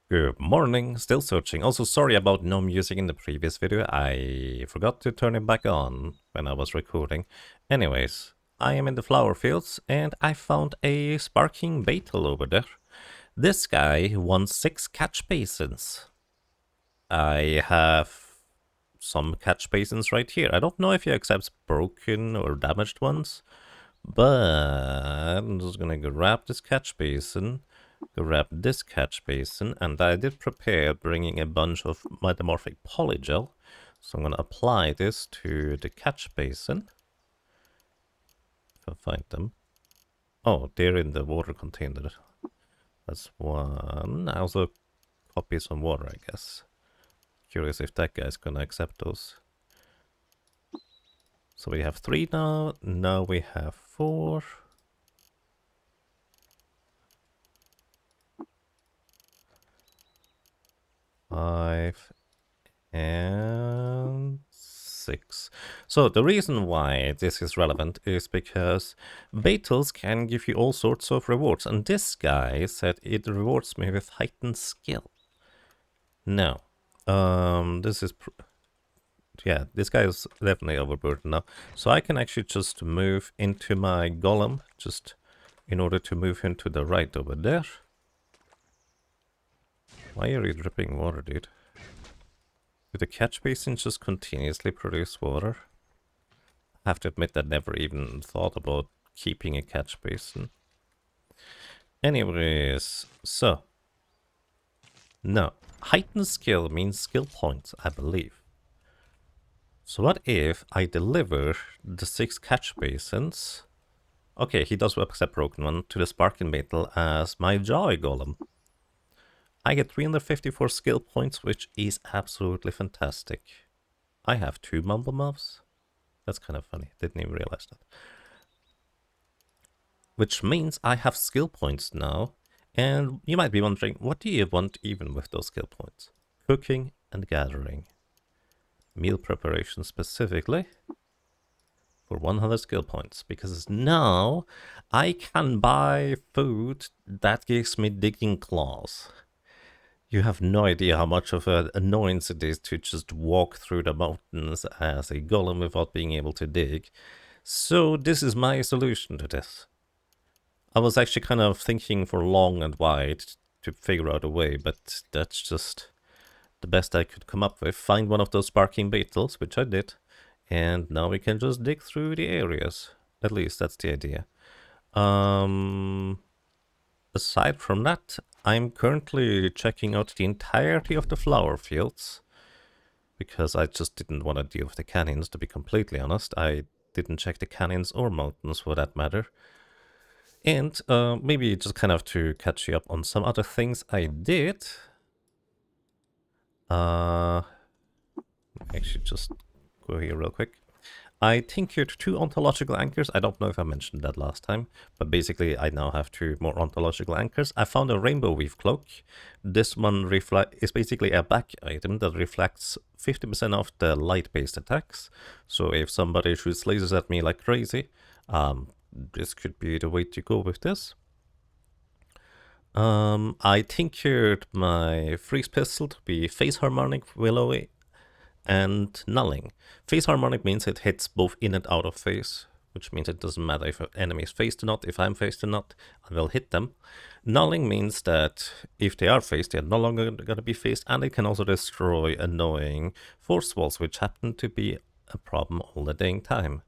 Good morning, still searching. Also, sorry about no music in the previous video. I forgot to turn it back on when I was recording. Anyways, I am in the flower fields and I found a sparking beetle over there. This guy won 6 catch basins. I have some catch basins right here. I don't know if he accepts broken or damaged ones, but I'm just gonna grab this catch basin. Grab this catch basin, and I did prepare bringing a bunch of metamorphic polygel. So I'm going to apply this to the catch basin. If I find them. Oh, they're in the water container. That's one. I also copy some water, I guess. Curious if that guy's going to accept those. So we have 3 now. Now we have 4. 5 and 6. So the reason why this is relevant is because beetles can give you all sorts of rewards, and this guy said it rewards me with heightened skill. Now, this is yeah, this guy is definitely overburdened now, so I can actually just move into my golem just in order to move him to the right over there. Why are you dripping water, dude? Do the catch basins just continuously produce water? I have to admit that I never even thought about keeping a catch basin. Anyways, so. No. Heightened skill means skill points, I believe. So what if I deliver the 6 catch basins? Okay, he does accept broken one to the sparking beetle as my joy golem. I get 354 skill points, which is absolutely fantastic. I have 2 mumble mobs. That's kind of funny. Didn't even realize that. Which means I have skill points now. And you might be wondering, what do you want even with those skill points? Cooking and gathering. Meal preparation specifically. For 100 skill points. Because now I can buy food that gives me digging claws. You have no idea how much of an annoyance it is to just walk through the mountains as a golem without being able to dig. So this is my solution to this. I was actually kind of thinking for long and wide to figure out a way, but that's just the best I could come up with. Find one of those sparking beetles, which I did, and now we can just dig through the areas. At least that's the idea. Aside from that, I'm currently checking out the entirety of the flower fields, because I just didn't want to deal with the canyons, to be completely honest. I didn't check the canyons or mountains for that matter. And maybe just kind of to catch you up on some other things I did. Actually just go here real quick. I tinkered 2 ontological anchors. I don't know if I mentioned that last time, but basically I now have 2 more ontological anchors. I found a rainbow weave cloak. This one is basically a back item that reflects 50% of the light-based attacks. So if somebody shoots lasers at me like crazy, this could be the way to go with this. I tinkered my freeze pistol to be phase harmonic, willowy, and nulling. Phase harmonic means it hits both in and out of phase, which means it doesn't matter if an enemy is phased or not. If I'm phased or not, I will hit them. Nulling means that if they are phased, they are no longer going to be phased, and it can also destroy annoying force walls, which happen to be a problem all the dang time.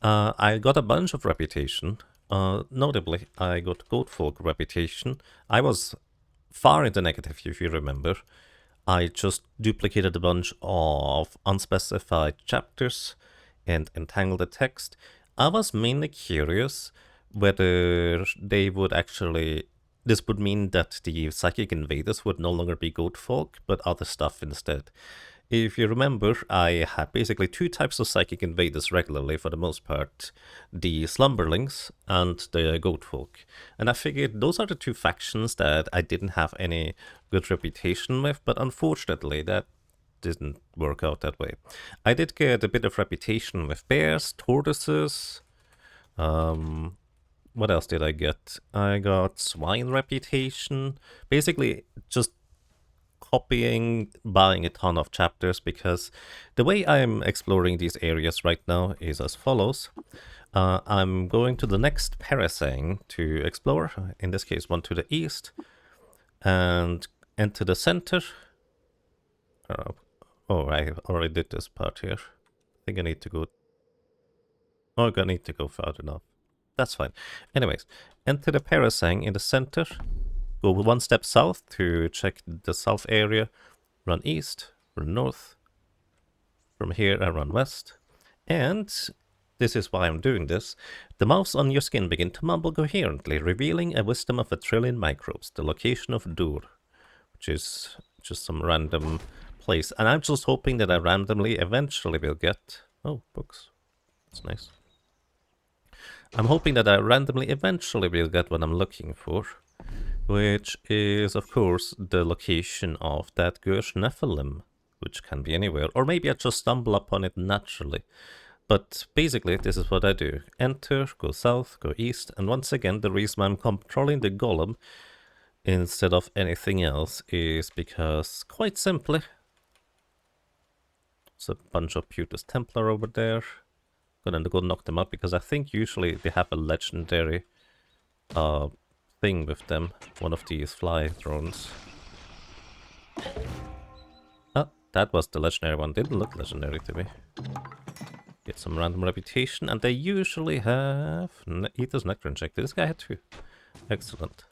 I got a bunch of reputation. Notably, I got Goatfolk reputation. I was far in the negative, if you remember. I just duplicated a bunch of unspecified chapters and entangled the text. I was mainly curious whether they would actually... This would mean that the Psychic Invaders would no longer be Goatfolk, but other stuff instead. If you remember, I had basically 2 types of Psychic Invaders regularly for the most part. The Slumberlings and the Goatfolk. And I figured those are the 2 factions that I didn't have any good reputation with, but unfortunately that didn't work out that way. I did get a bit of reputation with bears, tortoises. What else did I get? I got swine reputation. Basically, just copying, buying a ton of chapters, because the way I'm exploring these areas right now is as follows. I'm going to the next parasang to explore, in this case one to the east, and enter the center. Oh, I already did this part here. I think I need to go... Oh, I need to go further now. That's fine. Anyways, enter the parasang in the center, go one step south to check the south area, run east, run north, from here I run west, and this is why I'm doing this. The mouths on your skin begin to mumble coherently, revealing a wisdom of 1,000,000,000,000 microbes, the location of Dur, which is just some random place. And I'm just hoping that I randomly eventually will get... Oh, books. That's nice. I'm hoping that I randomly eventually will get what I'm looking for, which is, of course, the location of that Gersh Nephilim, which can be anywhere. Or maybe I just stumble upon it naturally. But basically, this is what I do. Enter, go south, go east, and once again, the reason I'm controlling the golem instead of anything else is because, quite simply, there's a bunch of Putus Templar over there. Gonna go knock them up, because I think usually they have a legendary thing with them. One of these fly drones. Oh, that was the legendary one. Didn't look legendary to me. Get some random reputation, and they usually have Eater's Nectar injected. This guy had 2. Excellent.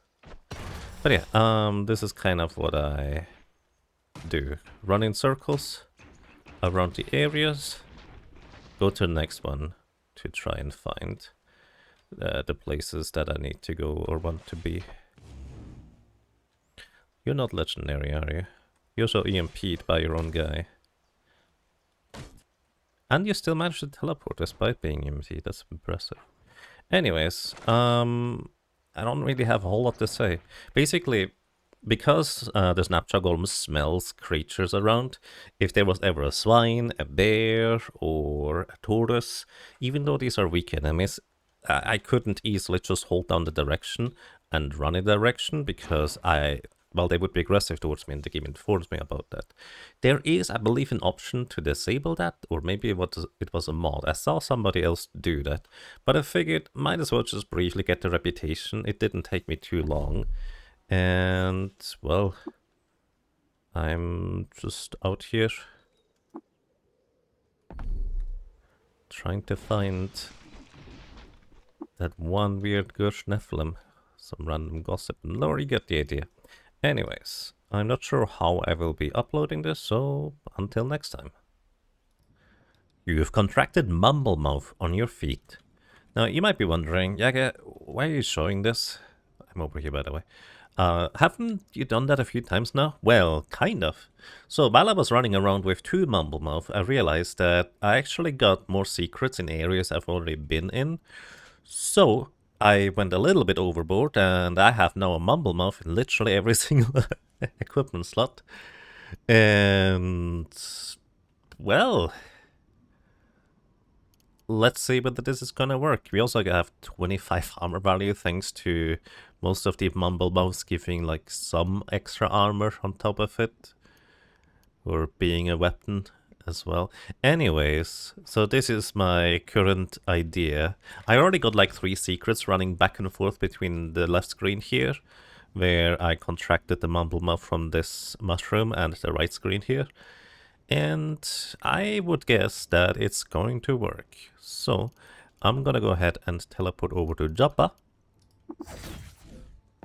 But yeah, this is kind of what I do. Run in circles around the areas, go to the next one to try and find the places that I need to go or want to be. You're not legendary, are you? You're so EMP'd by your own guy. And you still managed to teleport despite being EMP'd. That's impressive. Anyways, I don't really have a whole lot to say. Basically, because the Snapshot Golem smells creatures around, if there was ever a swine, a bear, or a tortoise, even though these are weak enemies, I couldn't easily just hold down the direction and run a direction, because well, they would be aggressive towards me, and the game informs me about that. There is, I believe, an option to disable that, or maybe it was a mod. I saw somebody else do that, but I figured might as well just briefly get the reputation. It didn't take me too long, and, well, I'm just out here trying to find that one weird Gersh Nephilim. Some random gossip, or you get the idea. Anyways, I'm not sure how I will be uploading this, so until next time. You've contracted mumble mouth on your feet. Now, you might be wondering, Yaga, why are you showing this? I'm over here, by the way. Haven't you done that a few times now? Well, kind of. So, while I was running around with 2 mumble mouth, I realized that I actually got more secrets in areas I've already been in. So, I went a little bit overboard, and I have now a mumble mouth in literally every single equipment slot. And, well, let's see whether this is gonna work. We also have 25 armor value thanks to most of the mumble mouths giving like some extra armor on top of it, or being a weapon as well. Anyways, so this is my current idea. I already got like 3 secrets running back and forth between the left screen here, where I contracted the mumble mouth from this mushroom, and the right screen here. And I would guess that it's going to work. So I'm gonna go ahead and teleport over to Joppa.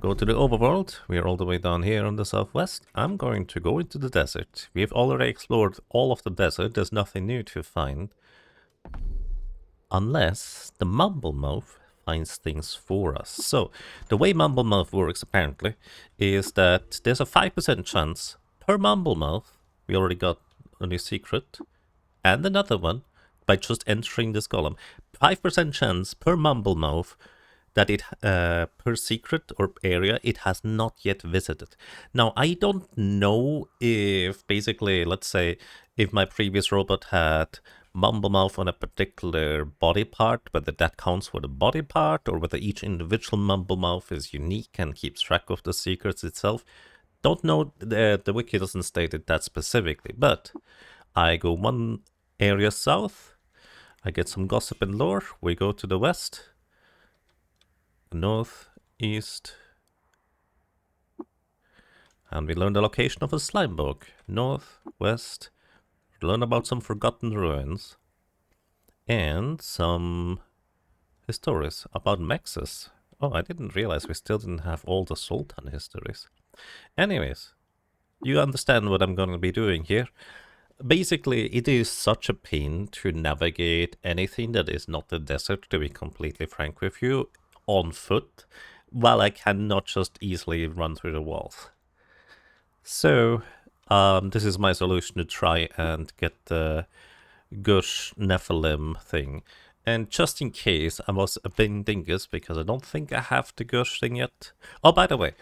Go to the overworld. We're all the way down here on the southwest. I'm going to go into the desert. We've already explored all of the desert. There's nothing new to find. Unless the mumble mouth finds things for us. So the way mumble mouth works apparently is that there's a 5% chance per mumble mouth. We already got a new secret and another one by just entering this column. 5% chance per mumble mouth that it per secret or area it has not yet visited. Now, I don't know if basically, let's say, if my previous robot had mumble mouth on a particular body part, whether that counts for the body part, or whether each individual mumble mouth is unique and keeps track of the secrets itself. don't know, the wiki doesn't state it that specifically, but I go one area south, I get some gossip and lore, we go to the west, north, east, and we learn the location of a slime bog. North, west, learn about some forgotten ruins, and some histories about Mexes. Oh, I didn't realize we still didn't have all the Sultan histories. Anyways, you understand what I'm going to be doing here. Basically, it is such a pain to navigate anything that is not the desert, to be completely frank with you, on foot, while I cannot just easily run through the walls. So, this is my solution to try and get the Gush Nephilim thing. And just in case, I was a bit dingus because I don't think I have the Gush thing yet. Oh, by the way,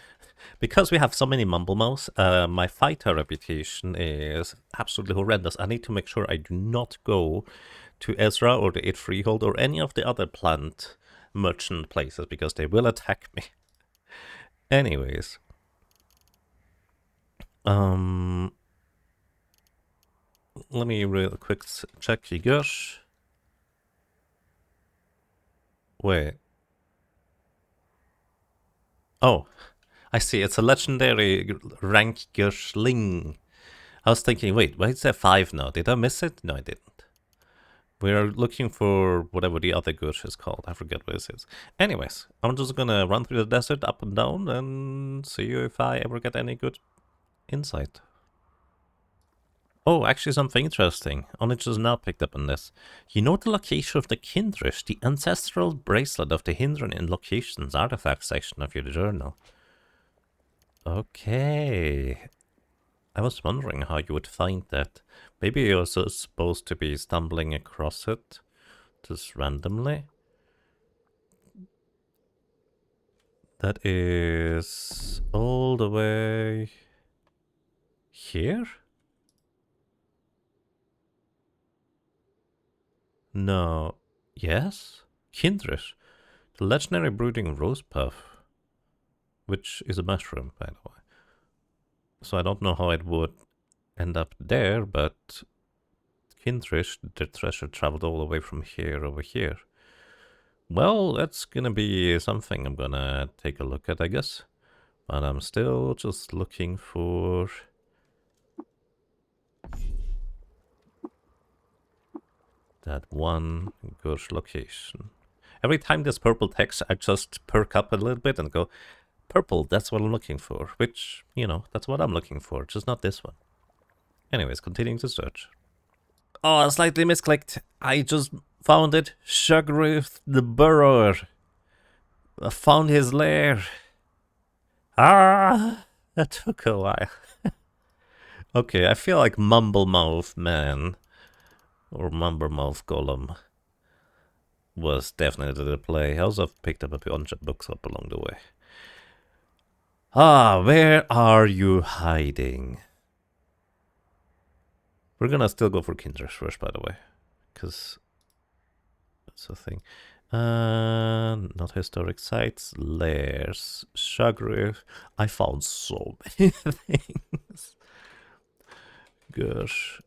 because we have so many Mumble Mouths, my fighter reputation is absolutely horrendous. I need to make sure I do not go to Ezra or the It Freehold or any of the other plant merchant places because they will attack me. Anyways. Let me real quick check the Gush. Wait. Oh, I see. It's a legendary rank Gushling. I was thinking, wait, why is there 5 now? Did I miss it? No, I didn't. We're looking for whatever the other Gush is called. I forget what it is. Anyways, I'm just gonna run through the desert up and down and see if I ever get any good insight. Oh, actually something interesting. Only just now picked up on this. You know the location of the Kindrish, the ancestral bracelet of the Hindran in locations artifact section of your journal. Okay. I was wondering how you would find that. Maybe you're also supposed to be stumbling across it just randomly. That is all the way here? No. Yes? Kindrish. The legendary brooding rose puff. Which is a mushroom, by the way. So I don't know how it would end up there, but Kindrish, the treasure traveled all the way from here over here. Well, that's gonna be something I'm gonna take a look at, I guess. But I'm still just looking for that one Gush location. Every time there's purple text, I just perk up a little bit and go, purple, that's what I'm looking for. Which, you know, that's what I'm looking for, just not this one. Anyways, continuing to search. Oh, I slightly misclicked. I just found it. Shugruth the Burrower. I found his lair. Ah, that took a while. Okay, I feel like Mumblemouth Man or Mumblemouth Golem was definitely the play. I also picked up a bunch of books up along the way. Ah, where are you hiding? We're gonna still go for Kindrish first, by the way, because that's a thing. Not historic sites, lairs, Shugruth. I found so many things. Gosh.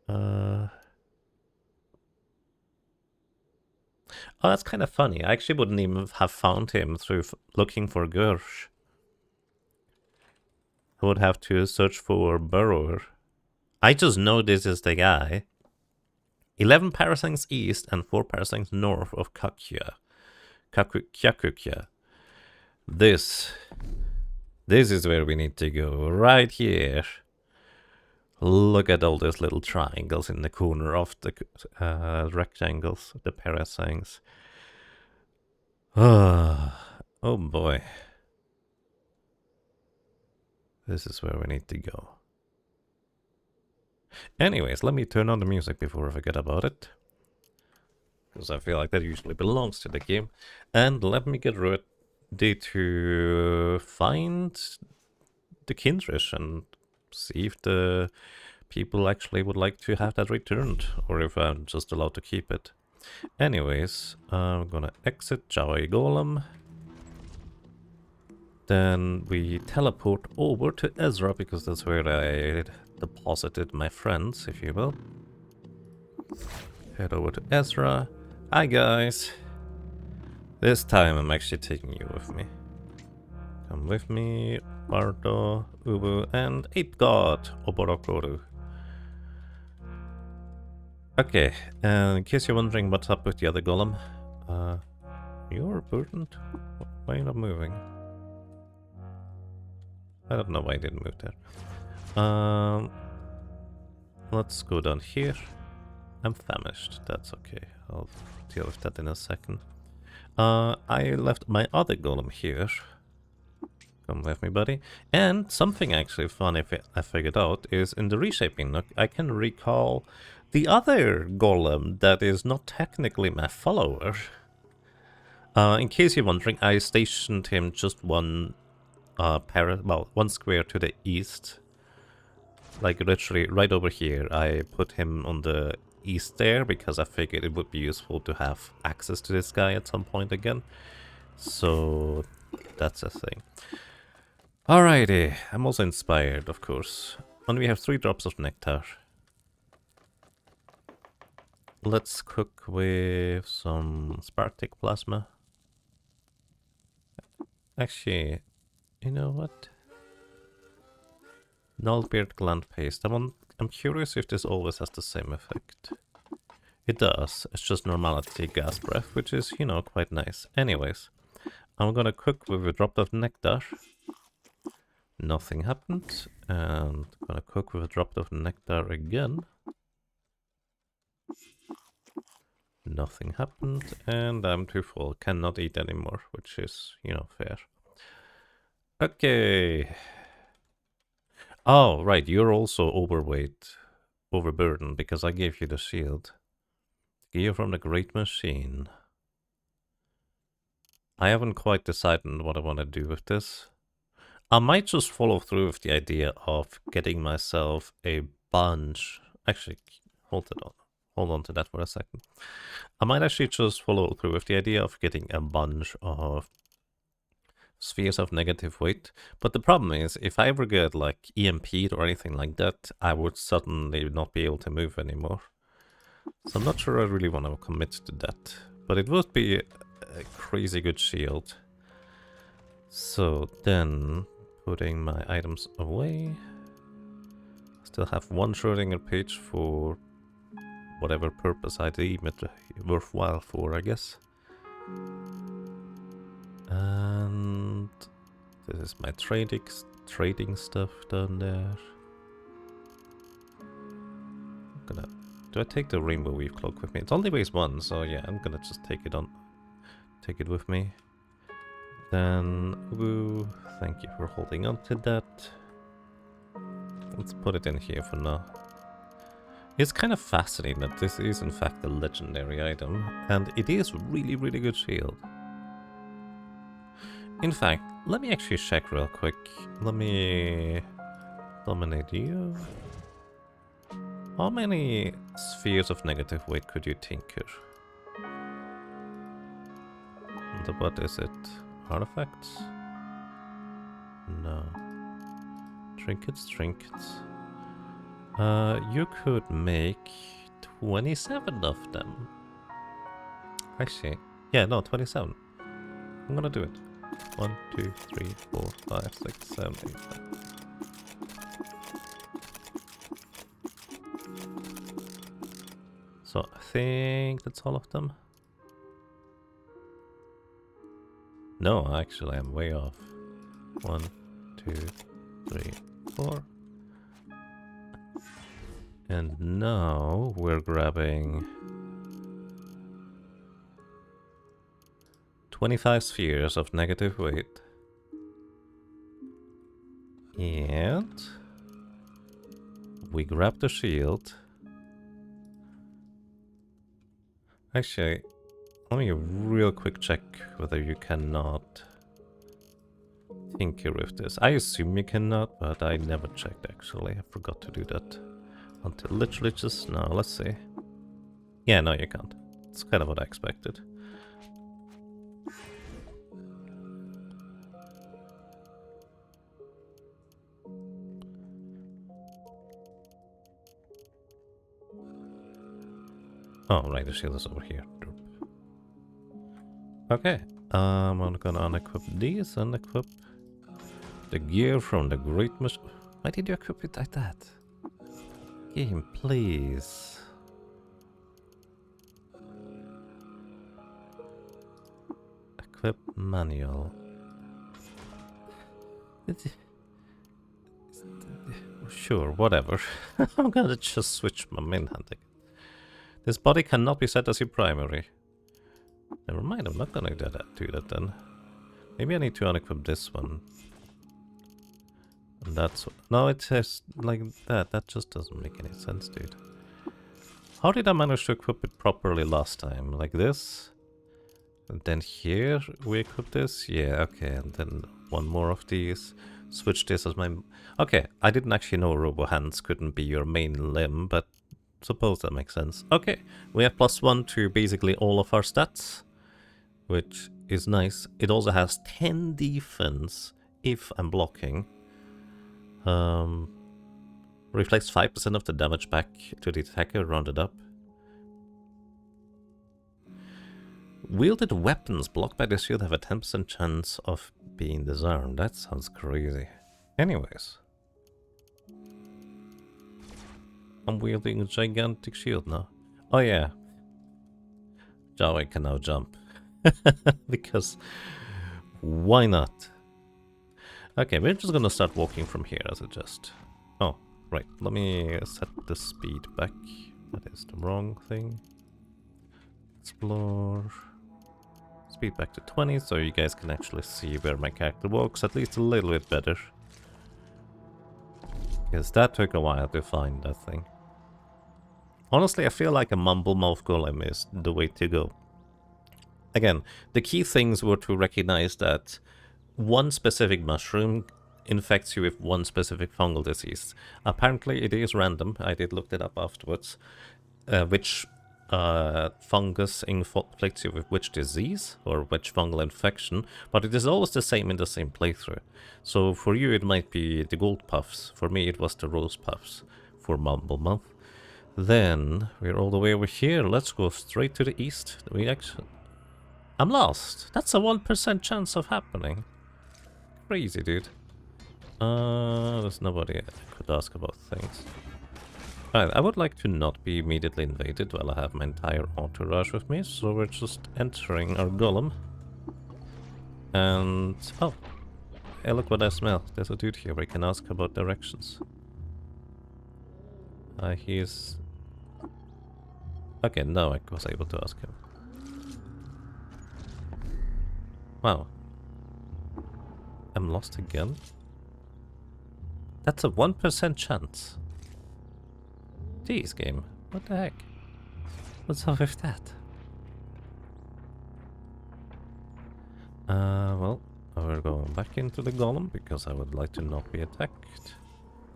Oh, that's kind of funny. I actually wouldn't even have found him through looking for Gersh. I would have to search for Burrower. I just know this is the guy. 11 parasangs east and 4 parasangs north of Kakya. Kyakukya. This is where we need to go, right here. Look at all those little triangles in the corner of the rectangles, the parasangs. Oh boy. This is where we need to go. Anyways, let me turn on the music before I forget about it. Because I feel like that usually belongs to the game. And let me get ready to find the Kindrish and see if the people actually would like to have that returned, or if I'm just allowed to keep it. Anyways, I'm gonna exit Jawai Golem. Then we teleport over to Ezra, because that's where I deposited my friends, if you will. Head over to Ezra. Hi guys. This time I'm actually taking you with me. Come with me, Bardo, Ubu, and Ape God, Oborokoru. Okay, in case you're wondering what's up with the other golem, you're burdened? Why are you not moving? I don't know why I didn't move there. Let's go down here. I'm famished, that's okay. I'll deal with that in a second. I left my other golem here. Come with me, buddy. And something actually fun I figured out is in the reshaping nook, I can recall the other golem that is not technically my follower. In case you're wondering, I stationed him just one one square to the east. Like literally right over here. I put him on the east there because I figured it would be useful to have access to this guy at some point again. So that's a thing. Alrighty, I'm also inspired, of course. And we have 3 drops of nectar. Let's cook with some Spartic plasma. Actually, you know what? Nullbeard gland paste. I'm curious if this always has the same effect. It does. It's just normality gas breath, which is, you know, quite nice. Anyways, I'm gonna cook with a drop of nectar. Nothing happened. And I'm gonna cook with a drop of nectar again. Nothing happened. And I'm too full. Cannot eat anymore, which is, you know, fair. Okay. Oh, right. You're also overweight, overburdened, because I gave you the shield. Gear from the Great Machine. I haven't quite decided what I want to do with this. I might just follow through with the idea of getting myself a bunch. Actually, hold on to that for a second. I might actually just follow through with the idea of getting a bunch of spheres of negative weight. But the problem is, if I ever get like EMP'd or anything like that, I would suddenly not be able to move anymore. So I'm not sure I really want to commit to that. But it would be a crazy good shield. So then, putting my items away. Still have one Schrödinger page for whatever purpose I deem it worthwhile for, I guess. And this is my trading stuff down there. Do I take the rainbow weave cloak with me? It only weighs 1, so yeah, I'm gonna just take it with me. Then, woo, thank you for holding on to that. Let's put it in here for now. It's kind of fascinating that this is in fact a legendary item, and it is really, really good shield. In fact, let me actually check real quick. Let me dominate you. How many spheres of negative weight could you tinker? And what is it? Artifacts? No. Trinkets. You could make 27 of them. Actually, yeah, no, 27. I'm gonna do it. 1, 2, 3, 4, 5, 6, 7, 8, 9. So I think that's all of them. No, actually I'm way off. 1, 2, 3, 4. And now we're grabbing 25 spheres of negative weight. And we grab the shield. Actually, let me real quick check whether you cannot tinker with this. I assume you cannot, but I never checked actually. I forgot to do that until literally just now. Let's see. Yeah, no, you can't. It's kind of what I expected. Oh, right, the shield is over here. Okay, I'm gonna unequip these and equip the gear from the Great Machine. Why did you equip it like that? Game, please. Equip manual. Sure, whatever. I'm gonna just switch my main hunting. This body cannot be set as your primary. Never mind, I'm not gonna do that then. Maybe I need to unequip this one. And that's... No, it says like that. That just doesn't make any sense, dude. How did I manage to equip it properly last time? Like this? And then here we equip this? Yeah, okay. And then one more of these. Switch this as my... Okay, I didn't actually know Robo Hands couldn't be your main limb, but suppose that makes sense. Okay, we have +1 to basically all of our stats, which is nice. It also has 10 defense if I'm blocking. Reflects 5% of the damage back to the attacker, rounded up. Wielded weapons blocked by the shield have a 10% chance of being disarmed. That sounds crazy. Anyways. I'm wielding a gigantic shield now. Oh yeah. Jawi can now jump. Because why not? Okay, we're just gonna start walking from here as a just. Oh, right. Let me set the speed back. That is the wrong thing. Explore. Speed back to 20 so you guys can actually see where my character walks at least a little bit better. Because that took a while to find that thing. Honestly, I feel like a mumble mouth golem is the way to go. Again, the key things were to recognize that one specific mushroom infects you with one specific fungal disease. Apparently it is random, I did look it up afterwards, which fungus inflicts you with which disease or which fungal infection, but it is always the same in the same playthrough. So for you it might be the gold puffs, for me it was the rose puffs for Mumble Month. Then we're all the way over here, let's go straight to the east. I'm lost. That's a 1% chance of happening. Crazy, dude. There's nobody I could ask about things. Alright, I would like to not be immediately invaded while I have my entire entourage with me, so we're just entering our golem. And... oh! Hey, look what I smell. There's a dude here we can ask about directions. He's... okay, now I was able to ask him. Wow. I'm lost again? That's a 1% chance. Jeez, game. What the heck? What's up with that? Well, we're going back into the golem because I would like to not be attacked.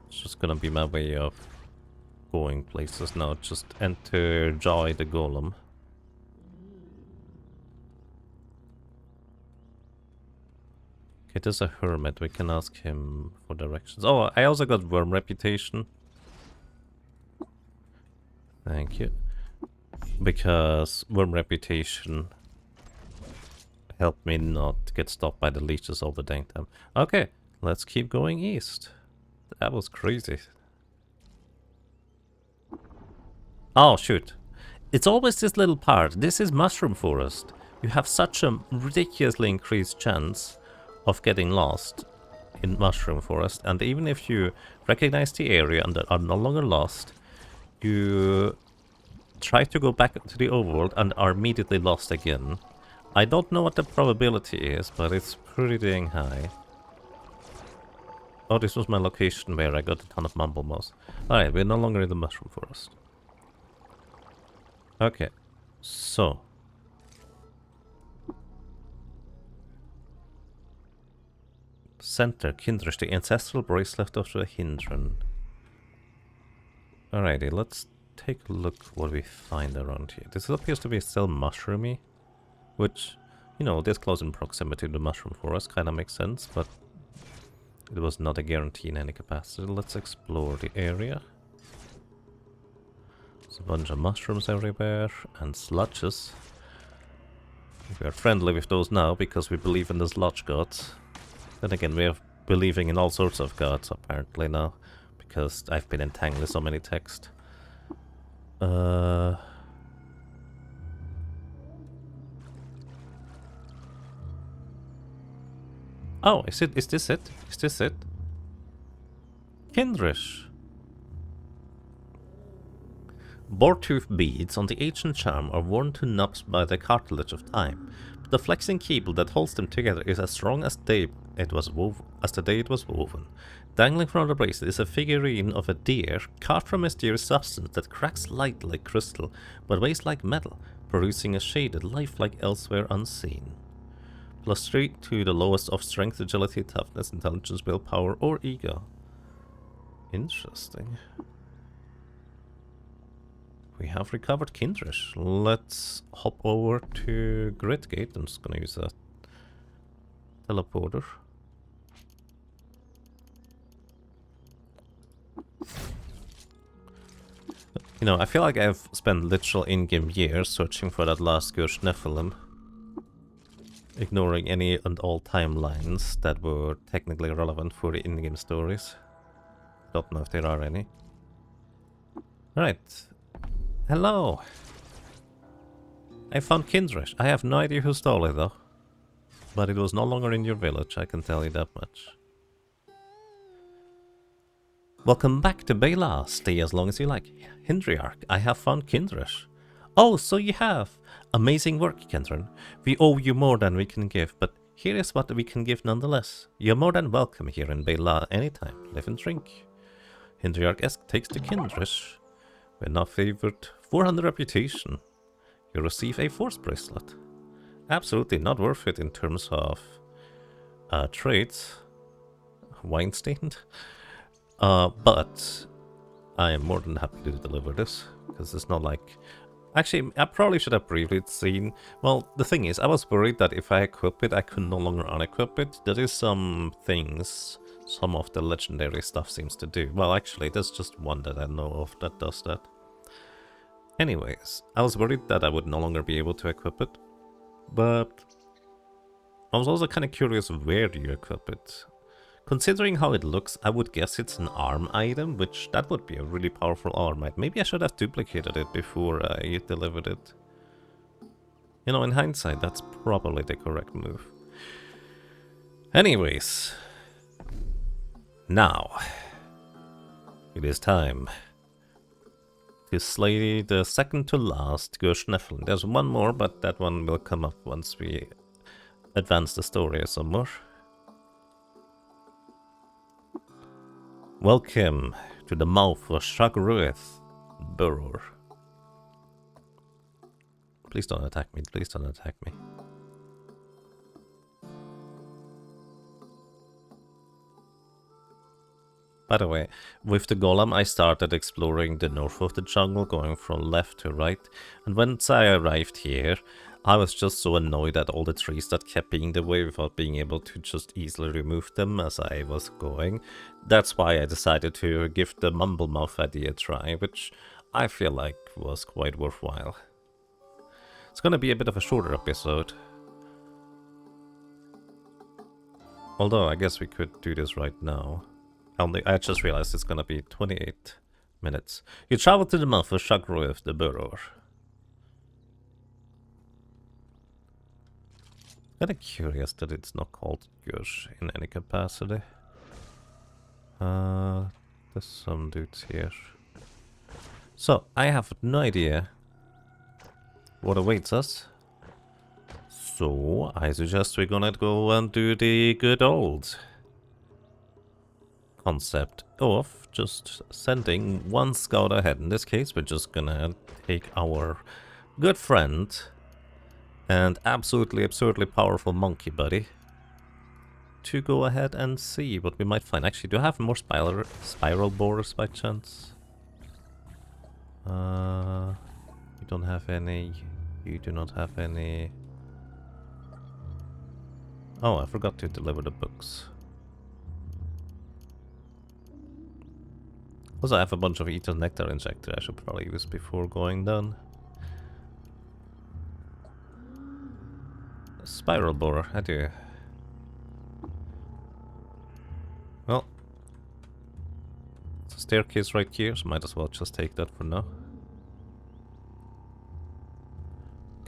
It's just gonna be my way of going places now. Just enter Joy the golem. Okay, there's a hermit. We can ask him for directions. Oh, I also got worm reputation. Thank you. Because worm reputation helped me not get stopped by the leeches all the dang time. Okay, let's keep going east. That was crazy. Oh, shoot. It's always this little part. This is Mushroom Forest. You have such a ridiculously increased chance of getting lost in Mushroom Forest, and even if you recognize the area and are no longer lost, you try to go back to the overworld and are immediately lost again. I don't know what the probability is, but it's pretty dang high. Oh, this was my location where I got a ton of mumble mouse. Alright, we're no longer in the Mushroom Forest. Okay, so... Center, Kindred, the ancestral bracelet of the Hindran. Alrighty, let's take a look what we find around here. This appears to be still mushroomy, which, you know, this close in proximity to the Mushroom Forest kind of makes sense, but it was not a guarantee in any capacity. Let's explore the area. A bunch of mushrooms everywhere and sludges. We are friendly with those now because we believe in the sludge gods. Then again, we are believing in all sorts of gods apparently now because I've been entangled in so many texts. Oh, is it? Is this it? Is this it? Kindrish. Boar-tooth beads on the ancient charm are worn to knobs by the cartilage of time, but the flexing cable that holds them together is as strong as the day it was woven. Dangling from the bracelet is a figurine of a deer carved from a mysterious substance that cracks light like crystal, but weighs like metal, producing a shaded life like elsewhere unseen. +3 to the lowest of strength, agility, toughness, intelligence, willpower, or ego. Interesting. We have recovered Kindrish. Let's hop over to Gridgate. I'm just gonna use a teleporter. You know, I feel like I've spent literal in-game years searching for that last Gersh Nephilim, ignoring any and all timelines that were technically relevant for the in-game stories. Don't know if there are any. Alright. Hello! I found Kindrish. I have no idea who stole it though. But it was no longer in your village, I can tell you that much. Welcome back to Bela. Stay as long as you like. Hindriarch, I have found Kindrish. Oh, so you have! Amazing work, Kendron. We owe you more than we can give, but here is what we can give nonetheless. You're more than welcome here in Bela anytime. Live and drink. Hindriarch takes the Kindrish. We're now favored 400 reputation. You receive a force bracelet. Absolutely not worth it in terms of traits. Weinstein. But I am more than happy to deliver this, because it's not like... Actually, I probably should have briefly seen... Well, the thing is, I was worried that if I equip it, I could no longer unequip it. There is some things some of the legendary stuff seems to do. Well, actually, there's just one that I know of that does that. Anyways, I was worried that I would no longer be able to equip it, but I was also kind of curious where do you equip it. Considering how it looks, I would guess it's an arm item, which that would be a really powerful arm item. Maybe I should have duplicated it before I delivered it. You know, in hindsight, that's probably the correct move. Anyways, now it is time to slay the second to last Gersh Nephilim. There's one more, but that one will come up once we advance the story some more. Welcome to the mouth of Shagrueth Burrower. Please don't attack me, please don't attack me. By the way, with the golem I started exploring the north of the jungle, going from left to right, and once I arrived here, I was just so annoyed at all the trees that kept being the way without being able to just easily remove them as I was going. That's why I decided to give the Mumblemouth idea a try, which I feel like was quite worthwhile. It's gonna be a bit of a shorter episode. Although I guess we could do this right now. I just realized it's gonna be 28 minutes. You travel to the mouth of Shagrueth the Burrower. Kinda curious that it's not called Gersh in any capacity. There's some dudes here. So, I have no idea what awaits us. So, I suggest we're gonna go and do the good old concept of just sending one scout ahead. In this case, we're just gonna take our good friend and absolutely absurdly powerful monkey buddy to go ahead and see what we might find. Actually, do I have more spiral boars by chance? You don't have any. You do not have any. Oh, I forgot to deliver the books. Also, I have a bunch of ether nectar injector I should probably use before going down. Spiral borer, I do. Well, it's a staircase right here, so might as well just take that for now.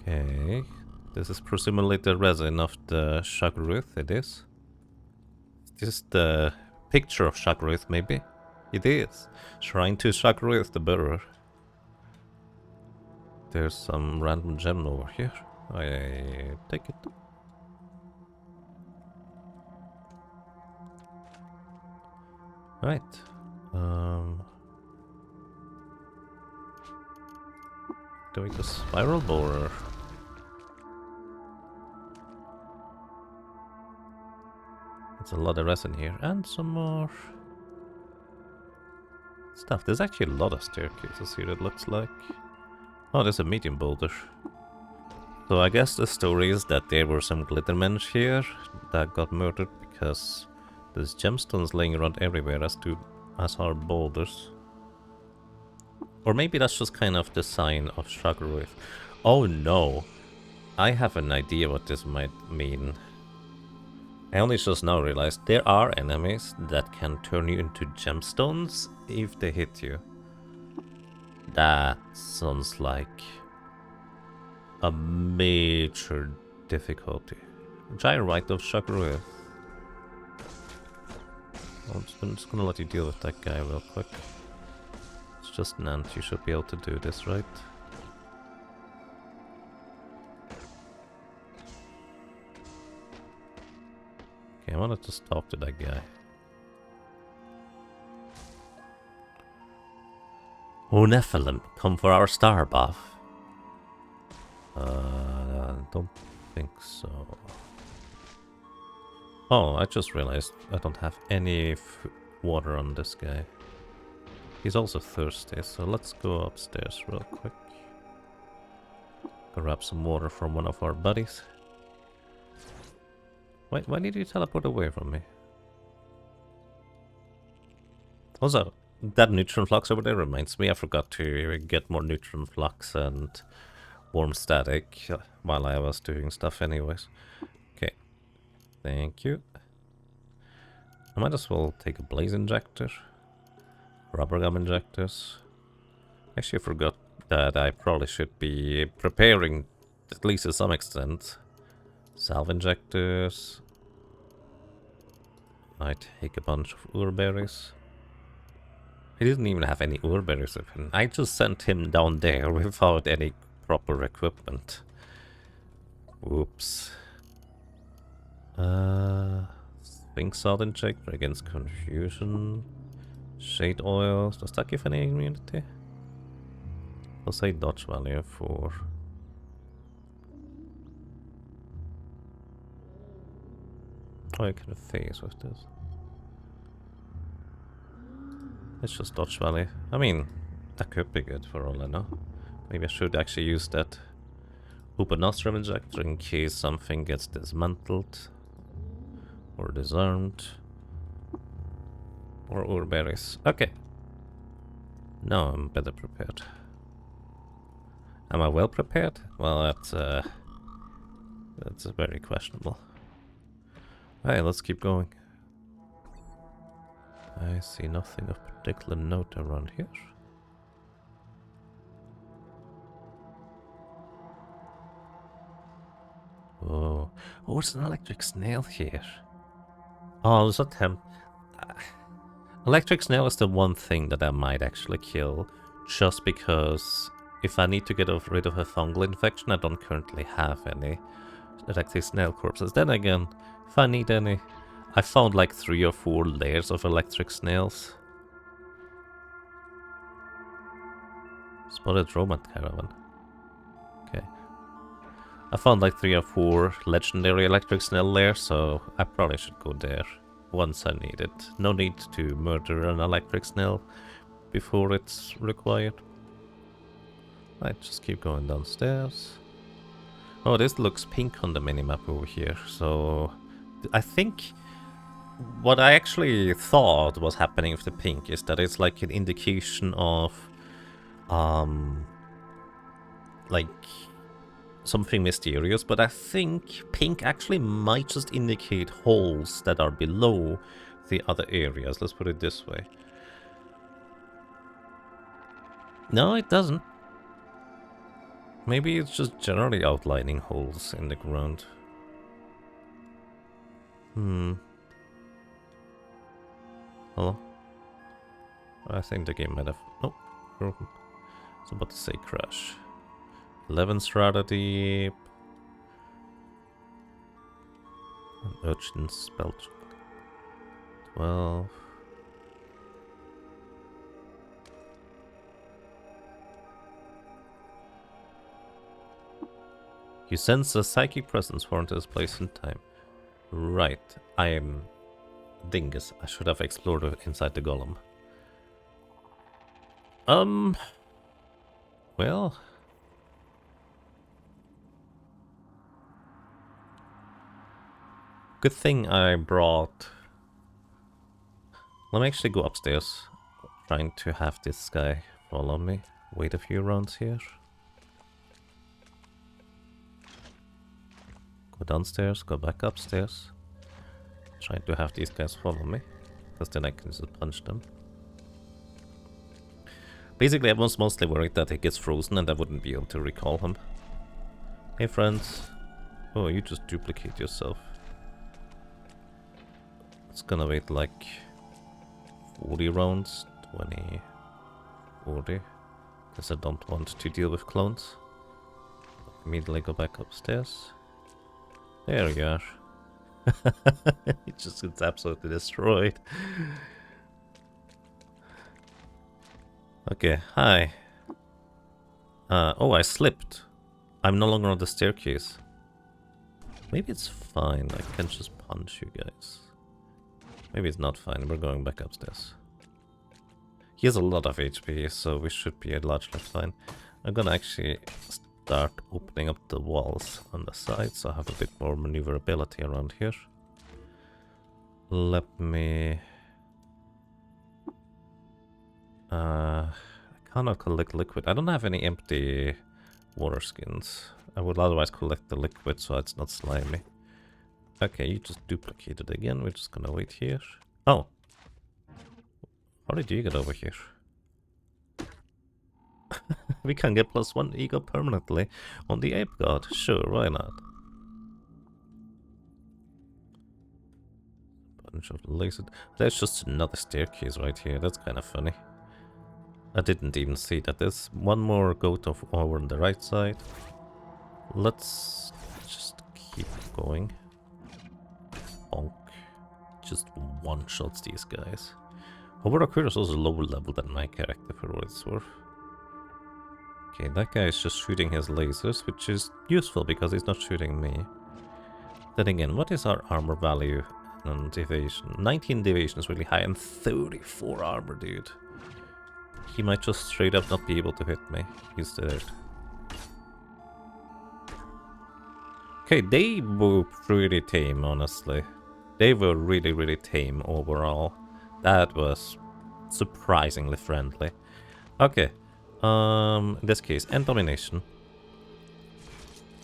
Okay, this is presumably the resin of the Shagruth, it is. Is this the picture of Shagruth, maybe? It is. Shrine to Shagruth, the bearer. There's some random gem over here. I take it. Right. Doing the spiral borer. It's a lot of resin here, and some more stuff. There's actually a lot of staircases here, it looks like. Oh, there's a medium boulder. So I guess the story is that there were some glittermen here that got murdered because there's gemstones laying around everywhere as are boulders. Or maybe that's just kind of the sign of Shagruth. Oh no! I have an idea what this might mean. I only just now realized there are enemies that can turn you into gemstones if they hit you. That sounds like a major difficulty. Gyrite of Shagruth. I'm just gonna let you deal with that guy real quick. It's just an ant, you should be able to do this, right? Okay, I wanna just talk to that guy. O Nephilim, come for our star buff. Don't think so. Oh, I just realized I don't have any water on this guy. He's also thirsty, so let's go upstairs real quick. Grab some water from one of our buddies. Wait, why did you teleport away from me? Also, that neutron flux over there reminds me I forgot to get more neutron flux and warm static while I was doing stuff anyways. Okay, thank you. I might as well take a blaze injector. Rubber gum injectors. Actually, I forgot that I probably should be preparing, at least to some extent. Salve injectors. I take a bunch of ur berries. He didn't even have any ur berries with him. I just sent him down there without any proper equipment. Oops. Sphinx salt injector against confusion. Shade oils. Does that give any immunity? I'll say dodge value for. Oh, I can phase with this. It's just dodge value. I mean, that could be good for all I know. Maybe I should actually use that Nostrum injector in case something gets dismantled or disarmed. Or ur berries. Okay. Now I'm better prepared. Am I well prepared? Well, that's very questionable. Alright, let's keep going. I see nothing of particular note around here. Oh, there's an electric snail here. Oh, there's a electric snail is the one thing that I might actually kill, just because if I need to get rid of a fungal infection, I don't currently have any electric snail corpses. Then again, if I need any, I found like 3 or 4 layers of electric snails. Spotted Romance Caravan. Okay. I found like 3 or 4 legendary electric snail layers, so I probably should go there once I need it. No need to murder an electric snail before it's required. Right, just keep going downstairs. Oh, this looks pink on the minimap over here, so I think what I actually thought was happening with the pink is that it's like an indication of, like something mysterious, but I think pink actually might just indicate holes that are below the other areas. Let's put it this way. No, it doesn't. Maybe it's just generally outlining holes in the ground. Hello? I think the game might have... Oh, broken. I was about to say crash. 11's rather deep. An urchin spell check. 12. You sense a psychic presence foreign to this place and time. Right, I am dingus. I should have explored inside the golem. Well... Good thing I brought... Let me actually go upstairs. Trying to have this guy follow me. Wait a few rounds here. Go downstairs, go back upstairs. Trying to have these guys follow me. Because then I can just punch them. Basically, I was mostly worried that he gets frozen and I wouldn't be able to recall him. Hey friends. Oh, you just duplicate yourself. It's gonna wait like 40 rounds, 20, 40. Because I don't want to deal with clones. Immediately go back upstairs. There you are. It just gets absolutely destroyed. Okay, hi. Oh, I slipped. I'm no longer on the staircase. Maybe it's fine. I can just punch you guys. Maybe it's not fine. We're going back upstairs. He has a lot of HP, so we should be largely fine. I'm gonna actually start opening up the walls on the side, so I have a bit more maneuverability around here. Let me... I cannot collect liquid. I don't have any empty water skins. I would otherwise collect the liquid so it's not slimy. Okay, you just duplicated again. We're just gonna wait here. Oh! How did you get over here? We can get +1 ego permanently on the ape god. Sure, why not? Bunch of laser... There's just another staircase right here. That's kind of funny. I didn't even see that. There's one more goat over on the right side. Let's just keep going. Bonk. Just one-shots these guys. Hover is also lower level than my character for what it's worth. Okay, that guy is just shooting his lasers, which is useful because he's not shooting me. Then again, what is our armor value and evasion? 19 evasion is really high and 34 armor, dude. He might just straight up not be able to hit me. He's dead. Okay, they were pretty tame, honestly. They were really, really tame overall. That was surprisingly friendly. Okay. In this case, end domination.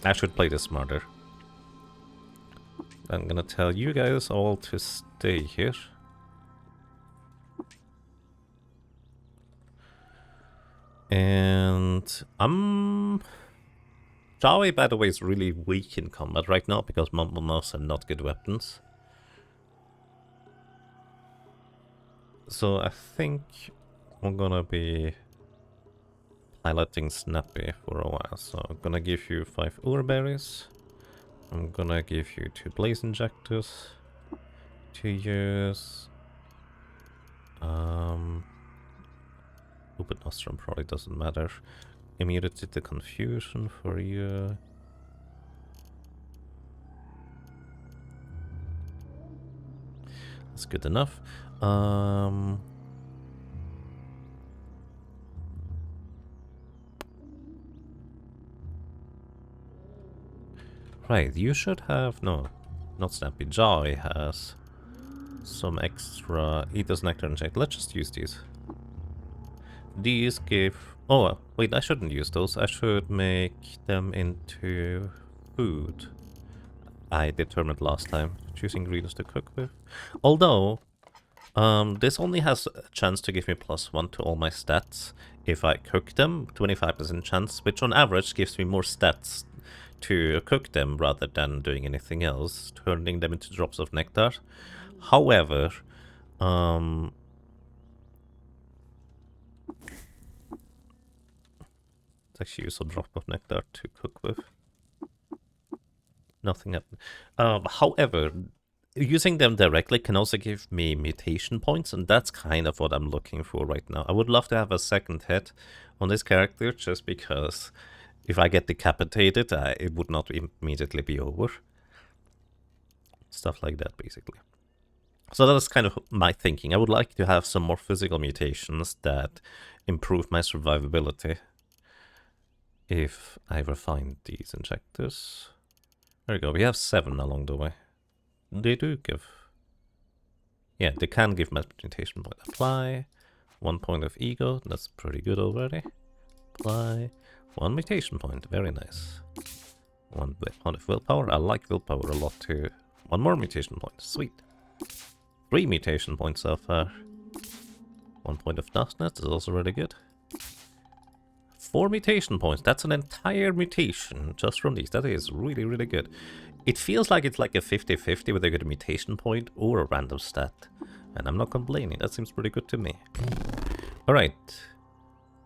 I should play this smarter. I'm gonna tell you guys all to stay here. And Jawi, by the way, is really weak in combat right now because Mumble Mouse have not good weapons. So I think I'm gonna be piloting Snappy for a while. So I'm gonna give you 5 ore berries. I'm gonna give you 2 blaze injectors. 2 years. Open Nostrum probably doesn't matter. Immunity to confusion for you. That's good enough. Right, you should have... No, not Snappy. Jai has some extra Eater's Nectar inject. Let's just use these. These give... Oh, wait, I shouldn't use those. I should make them into food. I determined last time. Choose ingredients to cook with. Although, this only has a chance to give me +1 to all my stats if I cook them. 25% chance, which on average gives me more stats to cook them rather than doing anything else, turning them into drops of nectar. However, let's actually use a drop of nectar to cook with. Nothing happened. However, using them directly can also give me mutation points, and that's kind of what I'm looking for right now. I would love to have a second hit on this character, just because if I get decapitated, it would not immediately be over. Stuff like that, basically. So that is kind of my thinking. I would like to have some more physical mutations that improve my survivability. If I ever find these injectors. There we go, we have 7 along the way. They do give... Yeah, they can give mutation point. Apply. 1 point of ego, that's pretty good already. Apply. 1 mutation point, very nice. 1 point of willpower, I like willpower a lot too. 1 more mutation point, sweet. 3 mutation points so far. 1 point of toughness is also really good. 4 mutation points, that's an entire mutation just from these. That is really, really good. It feels like it's like a 50-50 whether you get a mutation point or a random stat. And I'm not complaining, that seems pretty good to me. Alright.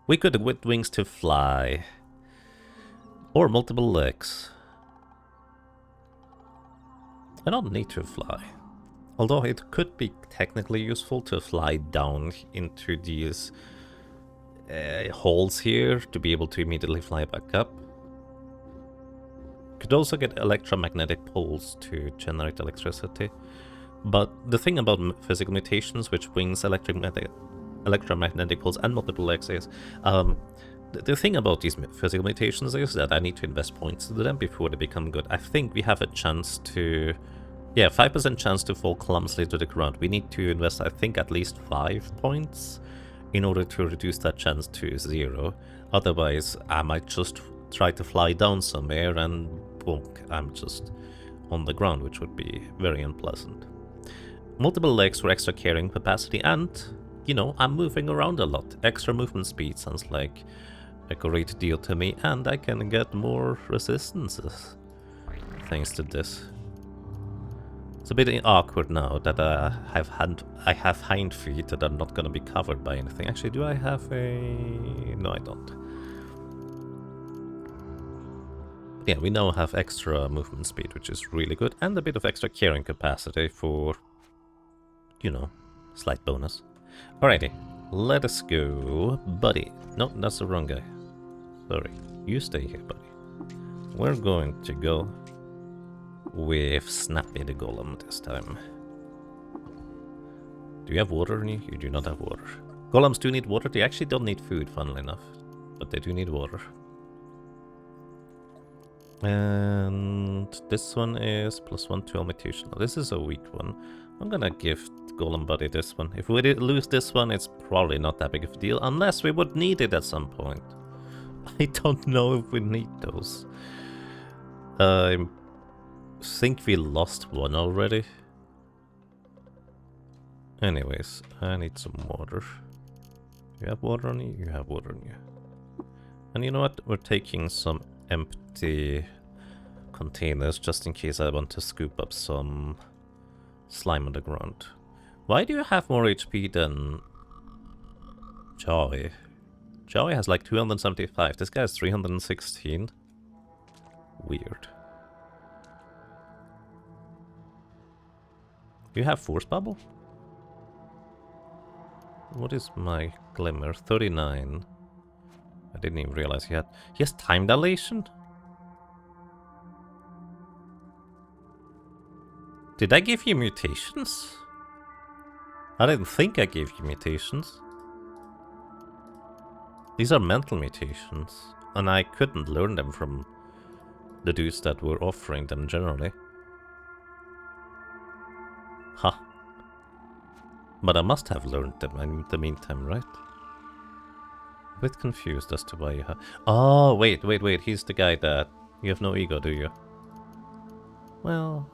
We could with wings to fly. Or multiple legs. I don't need to fly. Although it could be technically useful to fly down into these holes here to be able to immediately fly back up. Could also get electromagnetic poles to generate electricity. But the thing about physical mutations, which wings, electromagnetic poles and multiple legs is, the thing about these physical mutations is that I need to invest points into them before they become good. I think we have a chance to... Yeah, 5% chance to fall clumsily to the ground. We need to invest, I think, at least 5 points in order to reduce that chance to 0. Otherwise, I might just try to fly down somewhere and boom, I'm just on the ground, which would be very unpleasant. Multiple legs for extra carrying capacity and, you know, I'm moving around a lot. Extra movement speed sounds like a great deal to me, and I can get more resistances thanks to this. It's a bit awkward now that I have hind feet that are not going to be covered by anything. Actually, do I have a... No, I don't. Yeah, we now have extra movement speed, which is really good, and a bit of extra carrying capacity for, you know, slight bonus. Alrighty, let us go, buddy. No, that's the wrong guy. Sorry, you stay here, buddy. We're going to go with Snappy the Golem this time. Do you have water in you? You do not have water. Golems do need water. They actually don't need food, funnily enough. But they do need water. And this one is +1 to all mutation. This is a weak one. I'm gonna give Golem Buddy this one. If we lose this one, it's probably not that big of a deal. Unless we would need it at some point. I don't know if we need those. I think we lost one already. Anyways, I need some water. You have water on you? You have water on you. And you know what? We're taking some empty containers just in case I want to scoop up some slime on the ground. Why do you have more HP than Joey? Joey has like 275. This guy has 316. Weird. You have Force Bubble? What is my Glimmer? 39. I didn't even realize he had... He has Time Dilation? Did I give you mutations? I didn't think I gave you mutations. These are mental mutations, and I couldn't learn them from the dudes that were offering them generally. Huh. But I must have learned them in the meantime, right? A bit confused as to why you have... Oh, wait. He's the guy that... You have no ego, do you? Well,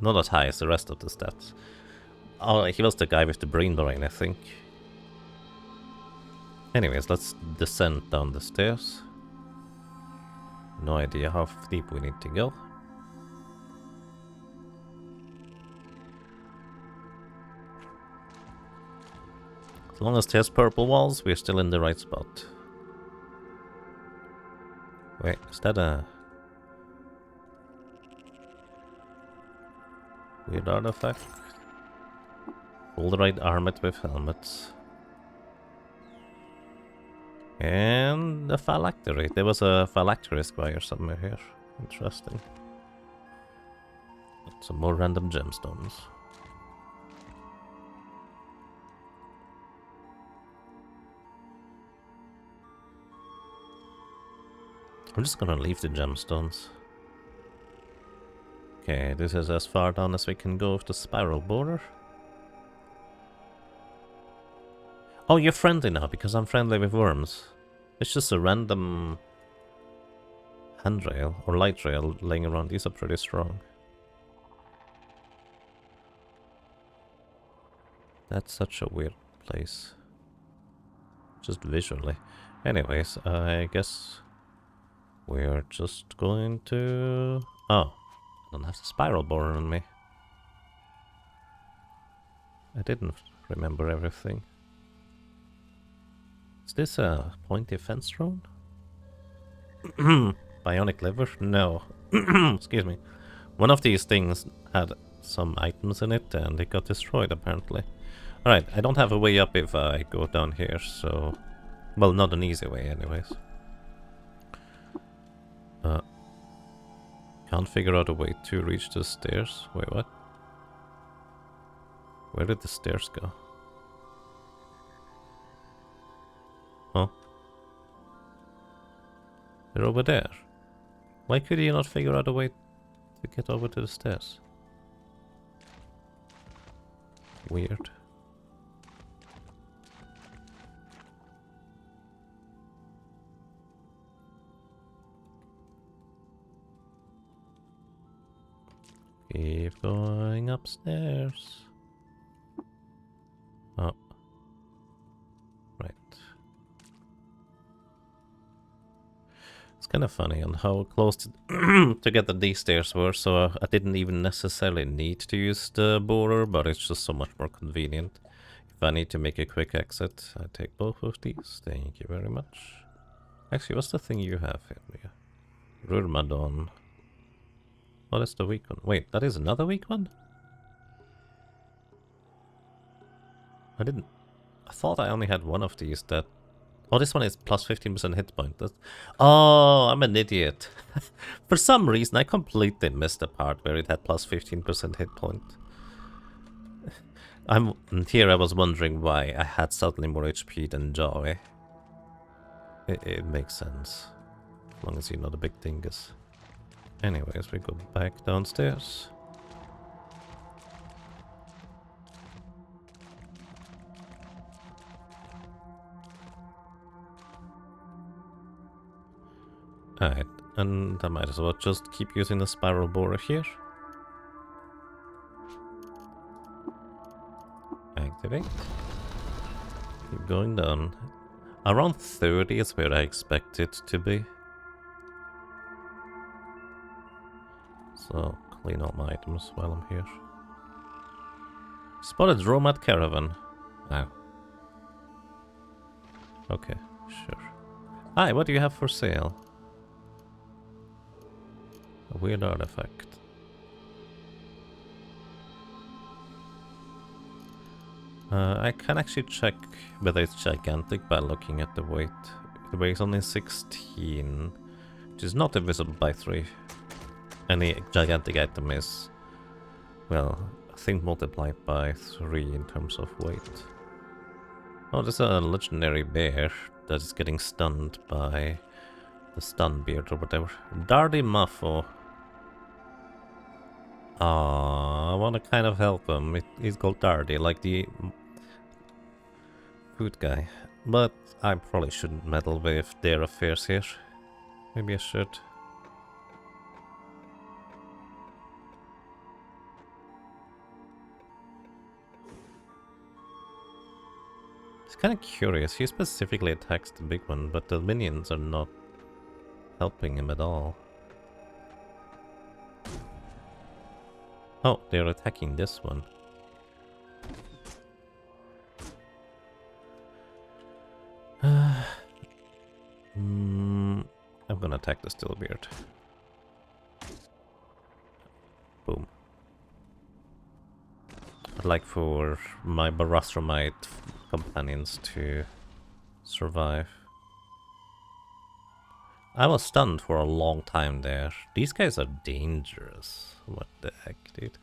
not as high as the rest of the stats. Oh, he was the guy with the brain, I think. Anyways, let's descend down the stairs. No idea how deep we need to go. As long as there's purple walls, we're still in the right spot. Wait, is that a... weird artifact? All the right armored with helmets. And a phylactery. There was a phylactery squire somewhere here. Interesting. Some more random gemstones. I'm just gonna leave the gemstones. Okay, this is as far down as we can go with the spiral border. Oh, you're friendly now, because I'm friendly with worms. It's just a random handrail or light rail laying around. These are pretty strong. That's such a weird place. Just visually. Anyways, I guess we're just going to... Oh, I don't have the spiral borer on me. I didn't remember everything. Is this a pointy fence drone? Bionic liver? No. Excuse me. One of these things had some items in it and it got destroyed apparently. Alright, I don't have a way up if I go down here, so... Well, not an easy way anyways. Can't figure out a way to reach the stairs. Wait, what? Where did the stairs go? Oh. They're over there. Why could you not figure out a way to get over to the stairs? Weird. Keep going upstairs. Oh. Right. It's kind of funny on how close together these stairs were, so I didn't even necessarily need to use the borer, but it's just so much more convenient. If I need to make a quick exit, I take both of these. Thank you very much. Actually, what's the thing you have here? Rurmadon. What is the weak one? Wait, that is another weak one? I thought I only had one of these that... Oh, this one is plus 15% hit point. Oh, I'm an idiot. For some reason, I completely missed the part where it had plus 15% hit point. Here I was wondering why I had suddenly more HP than Joey. It makes sense. As long as you're not a big dingus. Anyways, we go back downstairs. Alright, and I might as well just keep using the spiral borer here. Activate. Keep going down. Around 30 is where I expect it to be. So, clean all my items while I'm here. Spotted Romad Caravan. Oh. Okay, sure. Hi, what do you have for sale? A weird artifact. I can actually check whether it's gigantic by looking at the weight. The weight is only 16, which is not divisible by 3. Any gigantic item is, well, I think multiplied by 3 in terms of weight. Oh, there's a legendary bear that is getting stunned by the stun beard or whatever. Dardy Muffo. I want to kind of help him. He's called Dardy, like the food guy. But I probably shouldn't meddle with their affairs here. Maybe I should. It's kind of curious. He specifically attacks the big one, but the minions are not helping him at all. Oh, they're attacking this one. I'm gonna attack the Stillbeard. Boom. I'd like for my Barasramite companions to survive. I was stunned for a long time there. These guys are dangerous. What the heck, dude?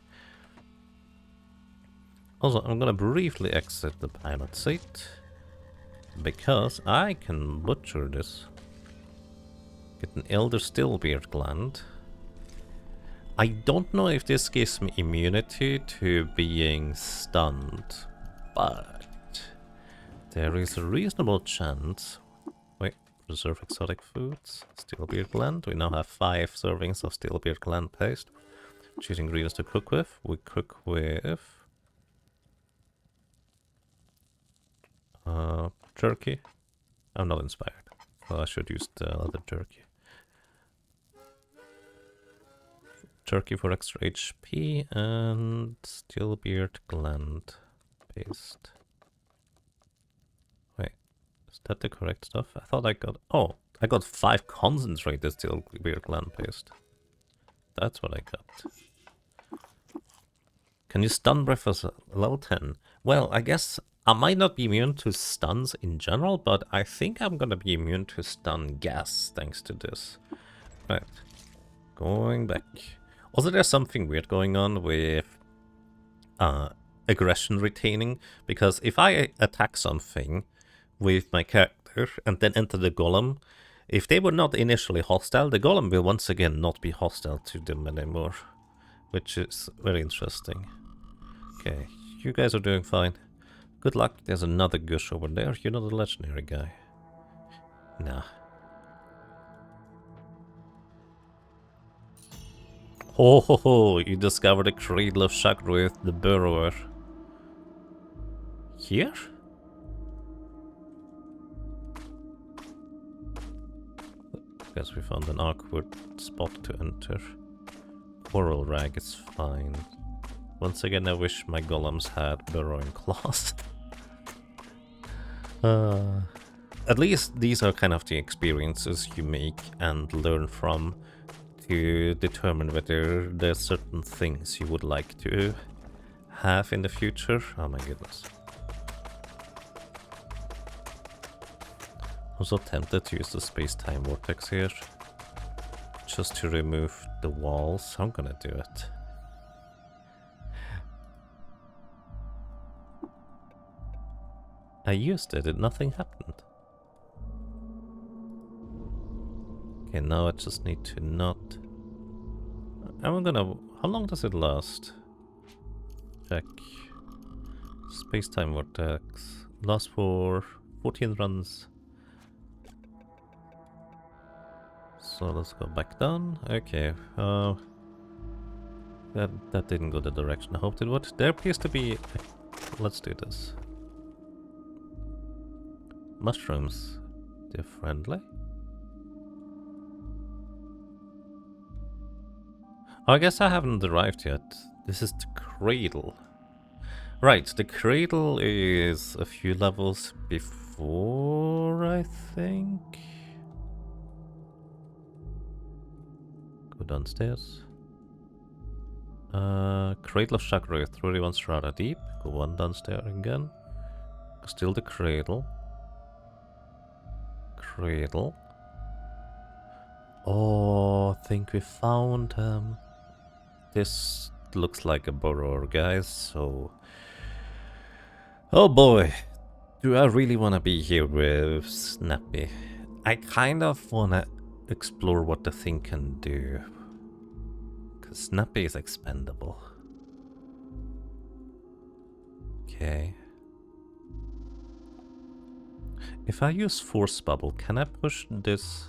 Also, I'm gonna briefly exit the pilot seat, because I can butcher this. Get an Elder Stillbeard gland. I don't know if this gives me immunity to being stunned, but there is a reasonable chance. Wait, preserve exotic foods, Stillbeard gland. We now have 5 servings of Stillbeard gland paste. Choose ingredients to cook with. We cook with jerky. I'm not inspired. Well, I should use the other jerky. Jerky for extra HP and Stillbeard gland paste. Wait, is that the correct stuff? I thought I got... Oh, I got 5 concentrated Stillbeard gland paste. That's what I got. Can you stun breath as a level 10? Well, I guess I might not be immune to stuns in general, but I think I'm gonna be immune to stun gas thanks to this. Right, going back. Also, there's something weird going on with aggression retaining, because if I attack something with my character and then enter the golem, if they were not initially hostile, the golem will once again not be hostile to them anymore, which is very interesting. Okay, you guys are doing fine. Good luck. There's another gush over there. You're not a legendary guy. Nah. Ho ho ho! You discovered the cradle of Shagruith, the burrower. Here? Guess we found an awkward spot to enter. Coral rag is fine. Once again, I wish my golems had burrowing claws. At least these are kind of the experiences you make and learn from to determine whether there's certain things you would like to have in the future. Oh my goodness. I'm so tempted to use the space-time vortex here, just to remove the walls. I'm gonna do it. I used it, nothing happened. Okay, now I just need to not... I'm gonna... How long does it last? Check. Space-time vortex. Lasts for 14 runs. So let's go back down. Okay. That didn't go the direction I hoped it would. There appears to be... Let's do this. Mushrooms. They're friendly. Oh, I guess I haven't arrived yet. This is the cradle. Right, the cradle is a few levels before, I think. Go downstairs. Cradle of Chakra, 31 strata deep. Go one downstairs again. Still the cradle. Cradle. Oh, I think we found him. This looks like a burrower, guys, so... Oh boy, do I really want to be here with Snappy. I kind of want to explore what the thing can do. Because Snappy is expendable. Okay. If I use Force Bubble, can I push this?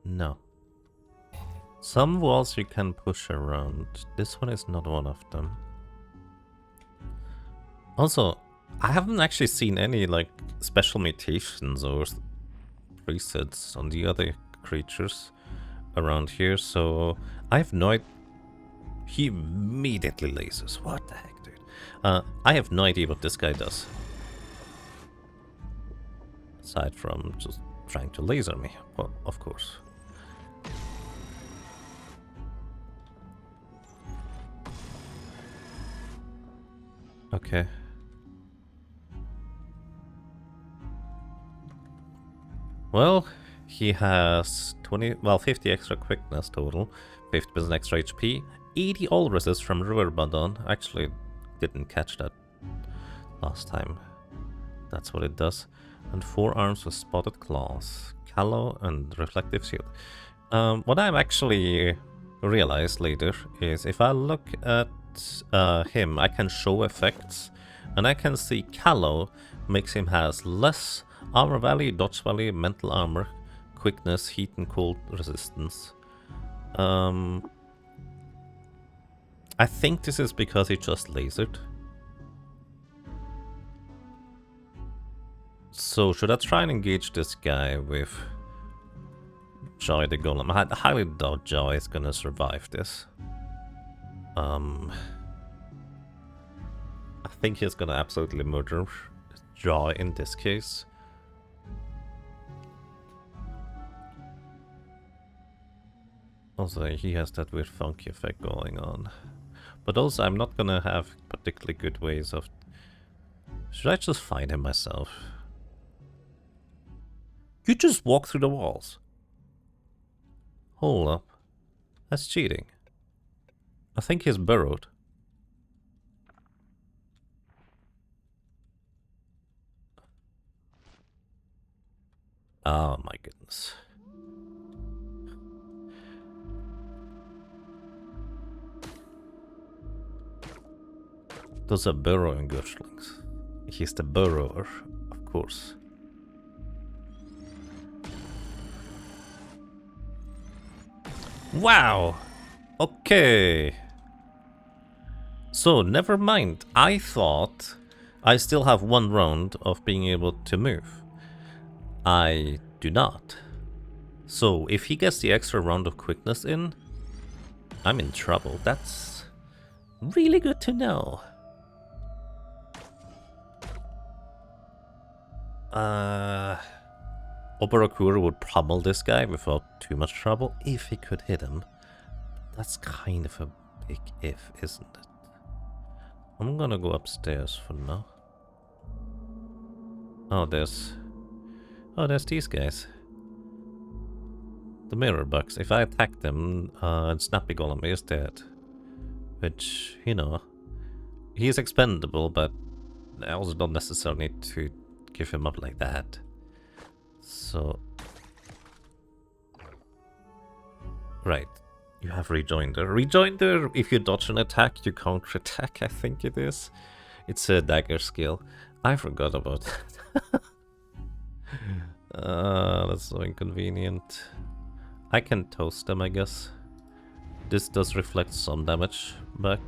No. Some walls you can push around. This one is not one of them. Also, I haven't actually seen any like special mutations or presets on the other creatures around here, so I have no idea. He immediately lasers. What the heck, dude? I have no idea what this guy does. Aside from just trying to laser me, well, of course. Okay. Well, he has 50 extra quickness total, 50% extra HP, 80 all resist from River Badon. Actually, didn't catch that last time. That's what it does. And 4 arms with spotted claws, callow, and reflective shield. What I've actually realized later is if I look at him, I can show effects, and I can see callow makes him has less armor value, dodge value, mental armor, quickness, heat and cold resistance. I think this is because he just lasered. So should I try and engage this guy with Joy the Golem? I highly doubt Joy is gonna survive this. I think he's gonna absolutely murder Joy in this case. Also, he has that weird funky effect going on. But also, I'm not gonna have particularly good ways of... Should I just find him myself? You just walk through the walls. Hold up. That's cheating. I think he's burrowed. Oh my goodness. Those are burrowing Gurchlings. He's the burrower, of course. Wow! Okay. So, never mind. I thought I still have one round of being able to move. I do not. So, if he gets the extra round of quickness in, I'm in trouble. That's really good to know. Obarakura would pummel this guy without too much trouble if he could hit him. That's kind of a big if, isn't it? I'm gonna go upstairs for now. Oh, there's these guys. The mirror bugs. If I attack them, Snappy Golem is dead. Which, you know, he is expendable, but I also don't necessarily need to give him up like that. So... Right. You have Rejoinder. Rejoinder, if you dodge an attack, you counter attack, I think it is. It's a dagger skill. I forgot about that. That's so inconvenient. I can toast them, I guess. This does reflect some damage back,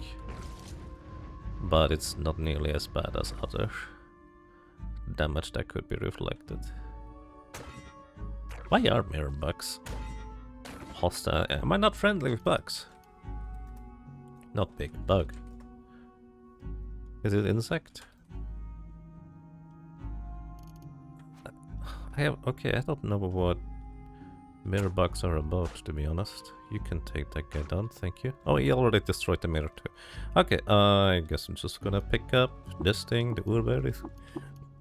but it's not nearly as bad as other damage that could be reflected. Why are mirror bugs hostile? Am I not friendly with bugs? Not big bug. Is it insect? Okay, I don't know what mirror bugs are about, to be honest. You can take that guy down, thank you. Oh, he already destroyed the mirror too. Okay, I guess I'm just gonna pick up this thing, the Urberries,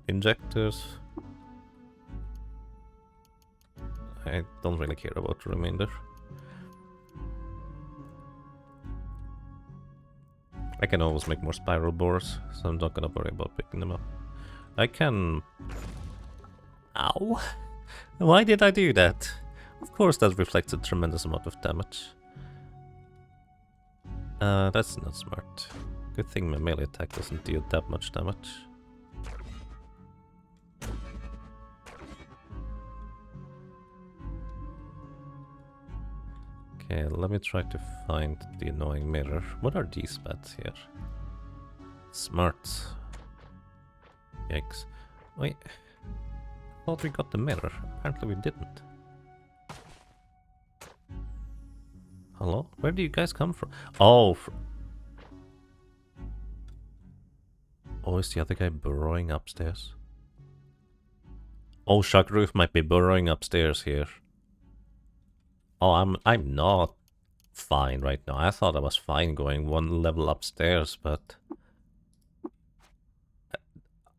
injectors. I don't really care about the remainder. I can always make more spiral bores, so I'm not gonna worry about picking them up. I can... Ow! Why did I do that? Of course that reflects a tremendous amount of damage. That's not smart. Good thing my melee attack doesn't deal that much damage. Okay, let me try to find the annoying mirror. What are these bats here? Smart. Yikes. Wait. I thought we got the mirror. Apparently we didn't. Hello? Where do you guys come from? Oh, oh, is the other guy burrowing upstairs? Oh, Shakroof might be burrowing upstairs here. Oh, I'm not fine right now. I thought I was fine going one level upstairs, but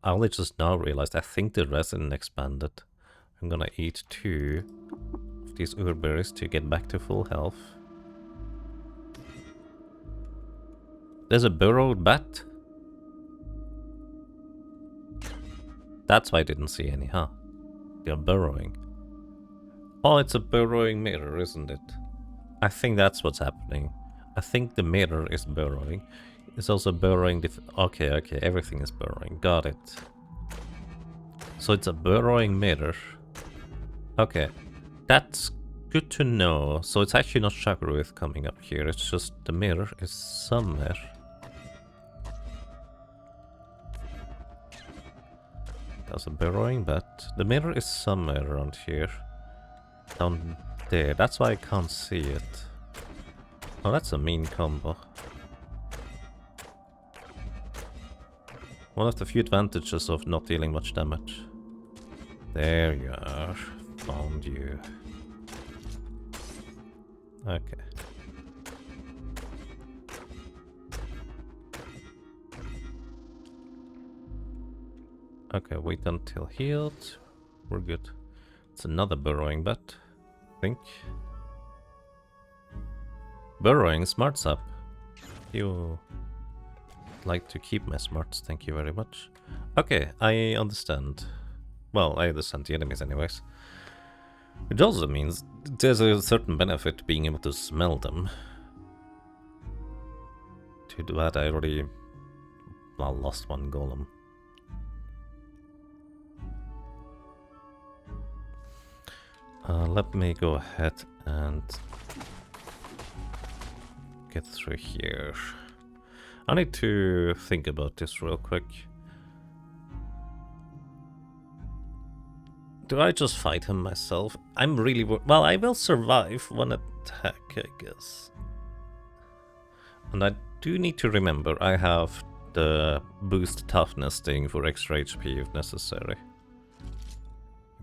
I only just now realized I think the resin expanded. I'm gonna eat 2 of these berries to get back to full health. There's a burrowed bat? That's why I didn't see any, huh? They're burrowing. Oh, it's a burrowing mirror, isn't it? I think that's what's happening. I think the mirror is burrowing. It's also burrowing the... Okay, okay, everything is burrowing. Got it. So it's a burrowing mirror. Okay, that's good to know. So it's actually not Shakroof coming up here. It's just the mirror is somewhere. That's a burrowing bat. The mirror is somewhere around here. Down there. That's why I can't see it. Oh, that's a mean combo. One of the few advantages of not dealing much damage. There you are. Found you. Okay. Okay, wait until healed. We're good. It's another burrowing bat, I think. Burrowing smarts up. You like to keep my smarts, thank you very much. Okay, I understand. Well, I understand the enemies anyways. Which also means there's a certain benefit to being able to smell them. To do that, I already lost one golem. Let me go ahead and get through here. I need to think about this real quick. Do I just fight him myself? I'm really... Well, I will survive one attack, I guess. And I do need to remember I have the boost toughness thing for extra HP if necessary.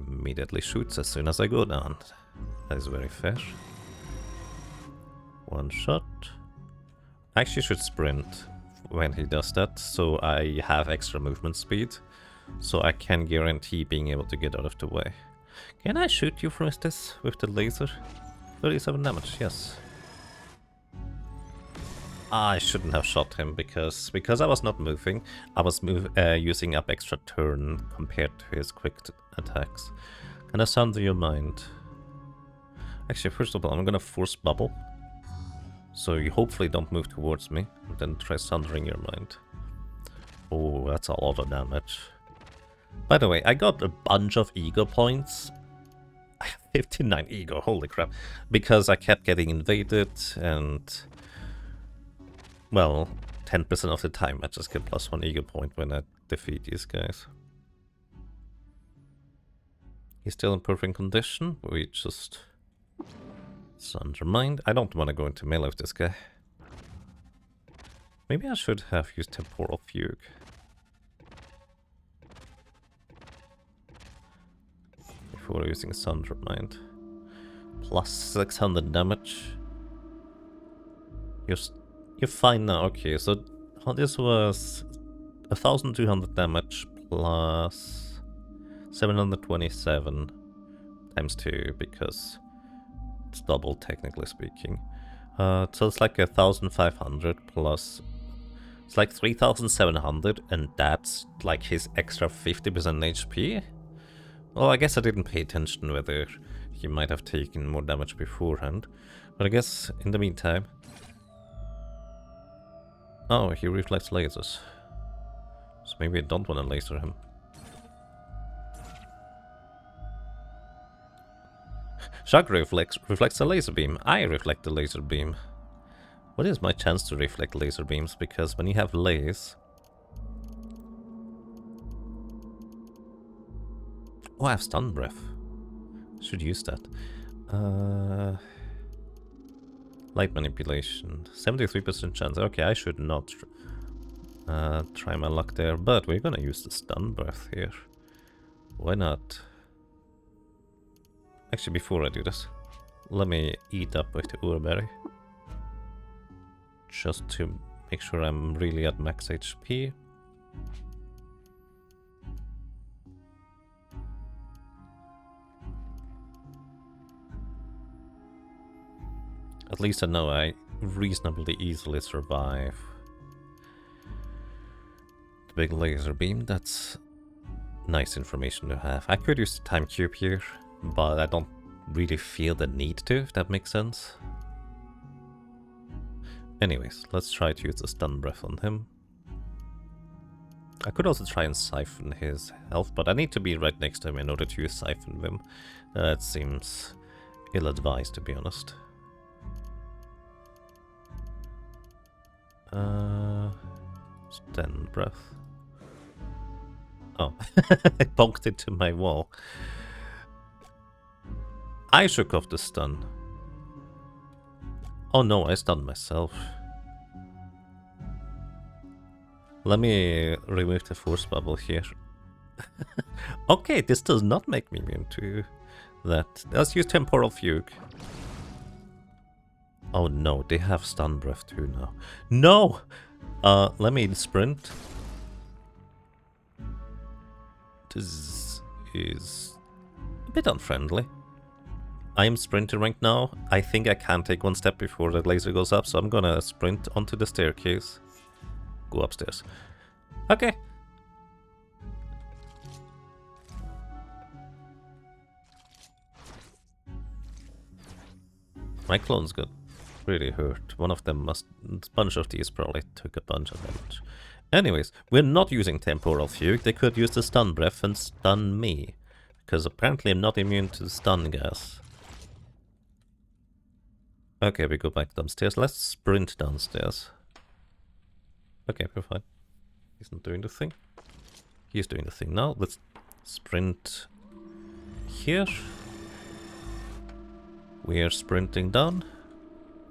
Immediately shoots as soon as I go down. That is very fair. One shot. I actually should sprint when he does that, so I have extra movement speed. So I can guarantee being able to get out of the way. Can I shoot you from this with the laser? 37 damage, yes. I shouldn't have shot him because I was not moving. I was using up extra turn compared to his quick attacks. Can I sunder your mind? Actually, first of all, I'm gonna force bubble. So you hopefully don't move towards me, and then try sundering your mind. Oh, that's a lot of damage. By the way, I got a bunch of ego points. I have 59 ego, holy crap. Because I kept getting invaded and... Well, 10% of the time I just get +1 ego point when I defeat these guys. He's still in perfect condition. We just... Sunder mind. I don't want to go into melee with this guy. Maybe I should have used Temporal Fugue. Before using Sunder mind. Plus 600 damage. You're fine now. Okay, so this was 1200 damage plus 727 times 2 because it's double technically speaking. So it's like 1500 plus... It's like 3700 and that's like his extra 50% HP? Well, I guess I didn't pay attention whether he might have taken more damage beforehand. But I guess in the meantime... Oh, he reflects lasers. So maybe I don't want to laser him. Shock reflects a laser beam. I reflect the laser beam. What is my chance to reflect laser beams? Because when you have lays... Oh, I have stun breath. Should use that. Light manipulation. 73% chance. Okay, I should not try my luck there, but we're gonna use the stun breath here. Why not? Actually, before I do this, let me eat up with the Urberry. Just to make sure I'm really at max HP. At least I know I reasonably easily survive the big laser beam. That's nice information to have. I could use the time cube here, but I don't really feel the need to, if that makes sense. Anyways, let's try to use the stun breath on him. I could also try and siphon his health, but I need to be right next to him in order to siphon him. That seems ill-advised, to be honest. Stun breath. Oh, I bonked into my wall. I shook off the stun. Oh no, I stunned myself. Let me remove the force bubble here. Okay, this does not make me immune to that. Let's use temporal fugue. Oh no, they have stun breath too now. No! Let me sprint. This is a bit unfriendly. I am sprinting right now. I think I can take one step before the laser goes up, so I'm gonna sprint onto the staircase. Go upstairs. Okay. My clone's got really hurt. One of them must... A bunch of these probably took a bunch of damage. Anyways, we're not using temporal fugue. They could use the stun breath and stun me. Because apparently I'm not immune to stun gas. Okay, we go back downstairs. Let's sprint downstairs. Okay, we're fine. He's not doing the thing. He's doing the thing now. Let's sprint here. We are sprinting down.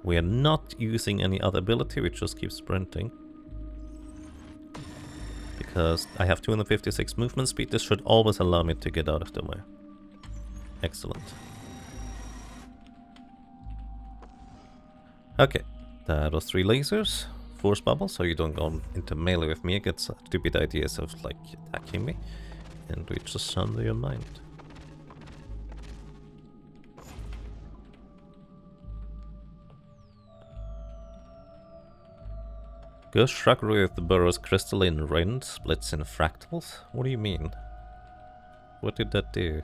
We are not using any other ability, we just keep sprinting. Because I have 256 movement speed, this should always allow me to get out of the way. Excellent. Okay, that was 3 lasers. Force bubble, so you don't go into melee with me. It gets stupid ideas of like attacking me. And we just sunder your mind. Ghost Shrug with burrows crystalline rind splits in fractals? What do you mean? What did that do?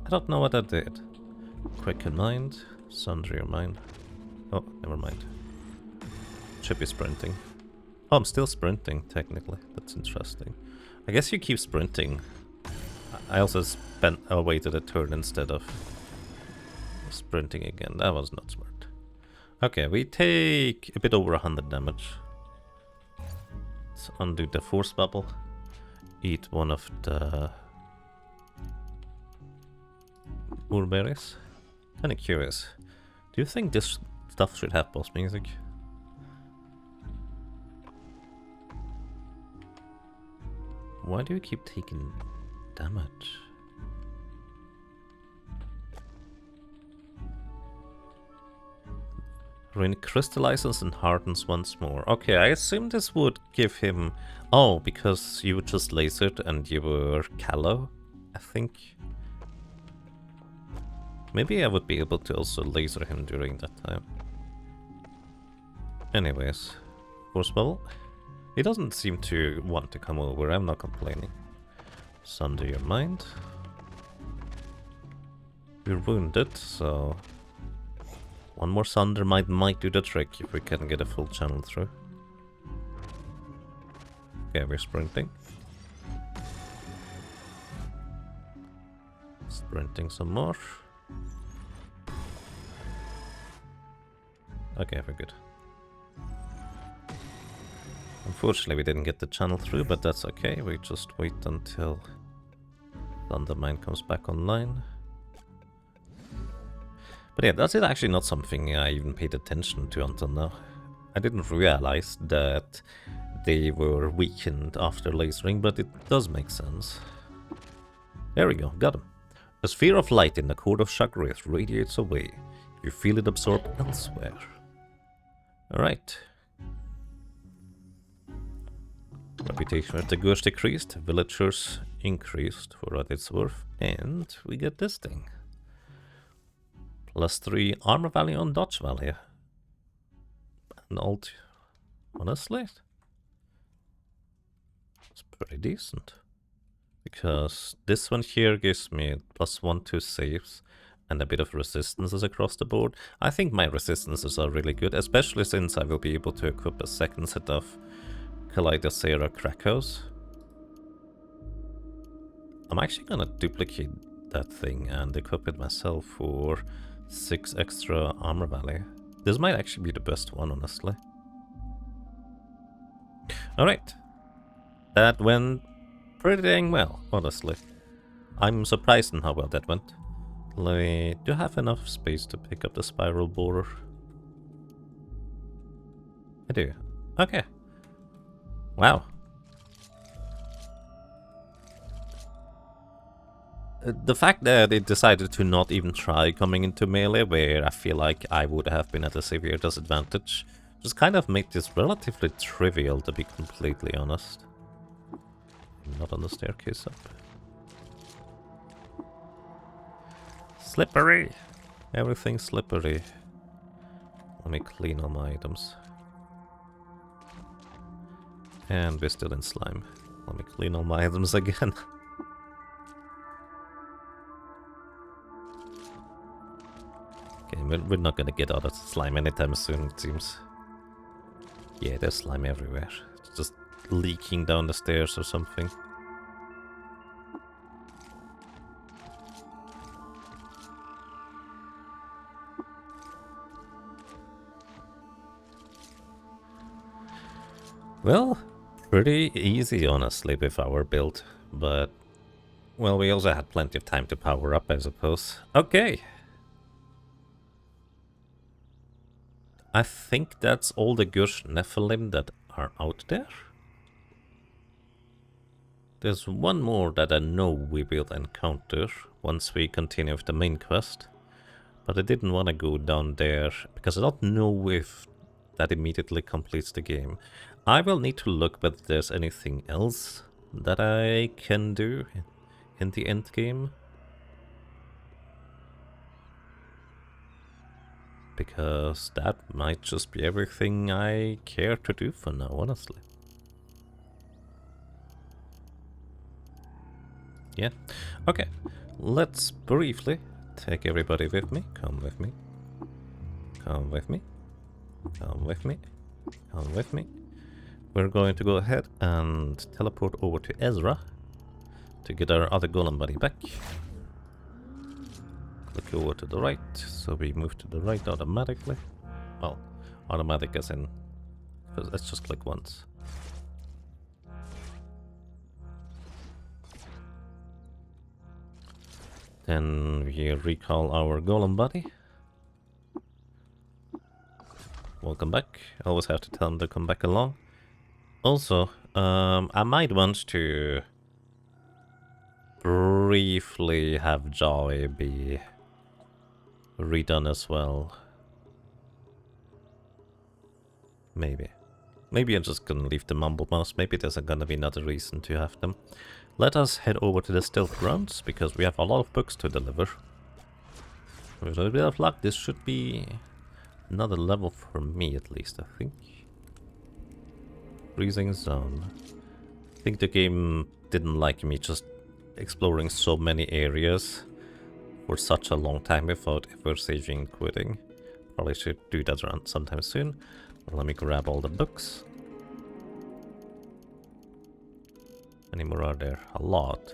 I don't know what that did. Quicken mind, sunder your mind. Oh, never mind. Should be sprinting. Oh, I'm still sprinting, technically. That's interesting. I guess you keep sprinting. I also waited a turn instead of sprinting again. That was not smart. Okay, we take a bit over 100 damage. Let's undo the force bubble. Eat one of the Urberries. Kinda curious. Do you think this stuff should have boss music? Why do you keep taking damage? Rain crystallizes and hardens once more. Okay, I assume this would give him... Oh, because you were just lasered and you were callow, I think. Maybe I would be able to also laser him during that time. Anyways, force bubble. He doesn't seem to want to come over, I'm not complaining. Sunder your mind. You're wounded, so... One more sunder might do the trick if we can get a full channel through. Okay, we're sprinting. Sprinting some more. Okay, we're good. Unfortunately, we didn't get the channel through, but that's okay. We just wait until Thundermine comes back online. But yeah, that's actually not something I even paid attention to until now. I didn't realize that they were weakened after lasering, but it does make sense. There we go, got him. A sphere of light in the core of Chakras radiates away. You feel it absorb elsewhere. Alright. Reputation at the Gurs decreased, villagers increased for what it's worth, and we get this thing. +3 armor value on dodge value. And honestly, it's pretty decent. Because this one here gives me +1 to saves and a bit of resistances across the board. I think my resistances are really good, especially since I will be able to equip a second set of Kaleidocera Krakos. I'm actually gonna duplicate that thing and equip it myself for 6 extra armor value. This might actually be the best one, honestly. Alright. That went pretty dang well, honestly. I'm surprised in how well that went. Do you have enough space to pick up the spiral borer? I do. Okay. Wow. The fact that it decided to not even try coming into melee, where I feel like I would have been at a severe disadvantage, just kind of made this relatively trivial, to be completely honest. Not on the staircase up. Slippery! Everything's slippery. Let me clean all my items. And we're still in slime. Let me clean all my items again. Okay, we're not gonna get out of slime anytime soon, it seems. Yeah, there's slime everywhere. It's just leaking down the stairs or something. Well, pretty easy, honestly, with our build, but, well, we also had plenty of time to power up, I suppose. Okay. I think that's all the Gurs Nephilim that are out there. There's one more that I know we will encounter once we continue with the main quest, but I didn't want to go down there because I don't know if that immediately completes the game. I will need to look whether there's anything else that I can do in the end game. Because that might just be everything I care to do for now, honestly. Yeah. Okay. Let's briefly take everybody with me. Come with me. Come with me. Come with me. Come with me. We're going to go ahead and teleport over to Ezra to get our other golem buddy back. Click over to the right, so we move to the right automatically. Well, automatic as in, let's just click once. Then we recall our golem buddy. Welcome back. I always have to tell him to come back along. Also, I might want to briefly have Joy be redone as well. Maybe. Maybe I'm just gonna leave the Mumble Mouse. Maybe there's gonna be another reason to have them. Let us head over to the Stealth Grounds, because we have a lot of books to deliver. With a bit of luck, this should be another level for me, at least, I think. Freezing Zone. I think the game didn't like me just exploring so many areas for such a long time without ever saving and quitting. Probably should do that around sometime soon. Let me grab all the books. many more are there? A lot.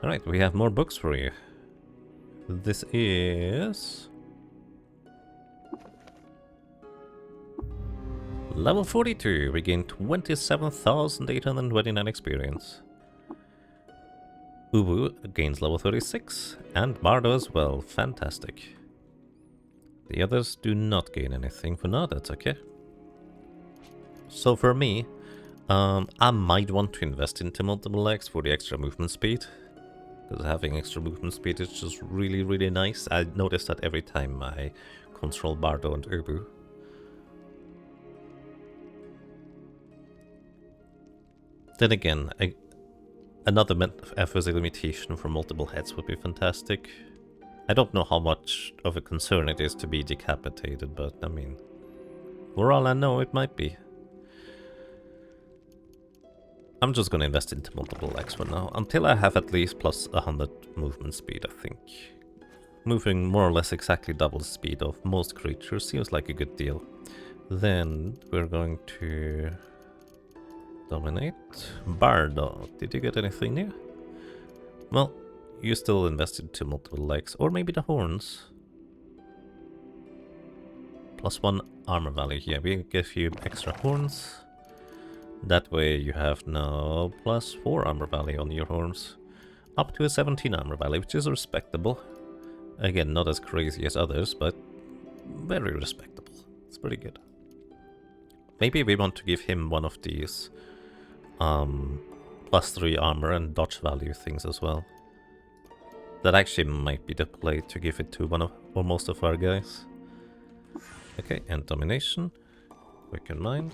Alright, we have more books for you. This is... level 42. We gain 27,829 experience. Ubu gains level 36. And Bardo as well. Fantastic. The others do not gain anything for now. That's okay. So for me, I might want to invest into multiple legs for the extra movement speed. Because having extra movement speed is just really, really nice. I notice that every time I control Bardo and Ubu. Then again, another FSA limitation for multiple heads would be fantastic. I don't know how much of a concern it is to be decapitated, but I mean, for all I know, it might be. I'm just gonna invest into multiple legs for now, until I have at least plus 100 movement speed, I think. Moving more or less exactly double the speed of most creatures seems like a good deal. Then we're going to dominate. Bardo, did you get anything new? Well, you still invested into multiple legs, or maybe the horns. +1 armor value here, we give you extra horns. That way you have now +4 armor value on your horns. Up to a 17 armor value, which is respectable. Again, not as crazy as others, but very respectable. It's pretty good. Maybe we want to give him one of these +3 armor and dodge value things as well. That actually might be the play to give it to one of or most of our guys. Okay, and domination. Quicken mind.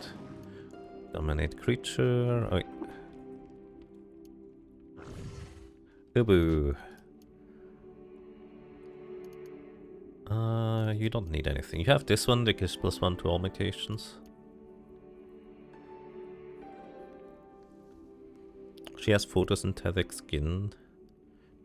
Dominate creature. Oh, wait. Ubu. You don't need anything. You have this one that gives +1 to all mutations. She has photosynthetic skin.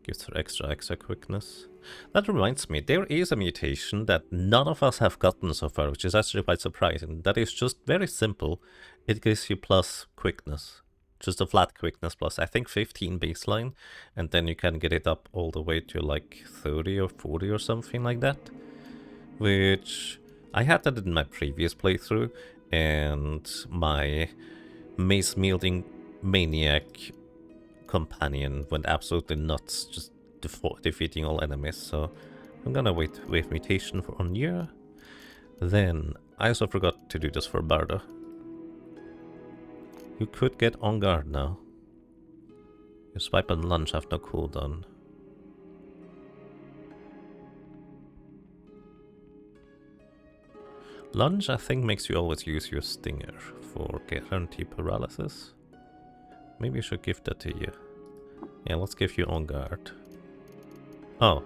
Gives her extra quickness. That reminds me, there is a mutation that none of us have gotten so far, which is actually quite surprising. That is just very simple. It gives you plus quickness. Just a flat quickness plus, I think 15 baseline. And then you can get it up all the way to like 30 or 40 or something like that. Which, I had that in my previous playthrough. And my mace-wielding maniac companion went absolutely nuts, just defeating all enemies, so I'm gonna wait mutation for on you. Then I also forgot to do this for Bardo. You could get on guard now. Your swipe and lunge have no cooldown. Lunge, I think, makes you always use your stinger for guarantee paralysis. Maybe I should give that to you. Yeah, let's give you on guard. Oh,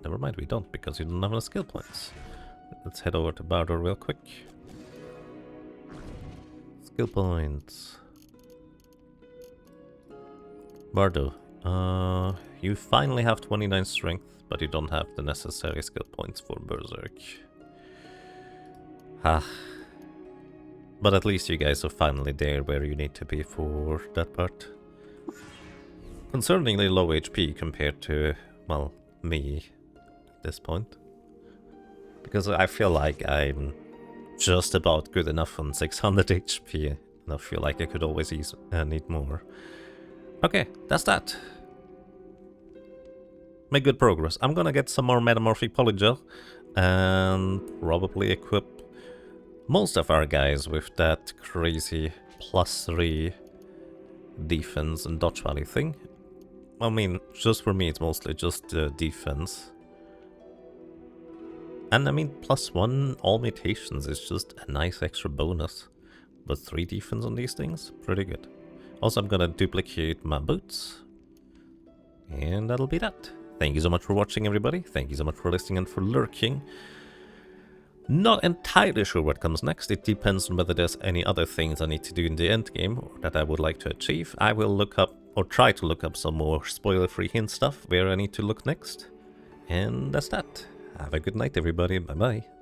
never mind, we don't, because you don't have any skill points. Let's head over to Bardo real quick. Skill points. Bardo, you finally have 29 strength, but you don't have the necessary skill points for Berserk. But at least you guys are finally there where you need to be for that part. Concerningly low HP compared to, well, me at this point. Because I feel like I'm just about good enough on 600 HP. And I feel like I could always need more. Okay, that's that. Make good progress. I'm gonna get some more Metamorphic Polygel. And probably equip most of our guys with that crazy +3 defense and dodge value thing. I mean, just for me, it's mostly just defense. And I mean, +1 all mutations is just a nice extra bonus. But 3 defense on these things, pretty good. Also, I'm gonna duplicate my boots. And that'll be that. Thank you so much for watching, everybody. Thank you so much for listening and for lurking. Not entirely sure what comes next. It depends on whether there's any other things I need to do in the end game or that I would like to achieve. I will look up or try to look up some more spoiler-free hint stuff where I need to look next. And that's that. Have a good night, everybody. Bye-bye.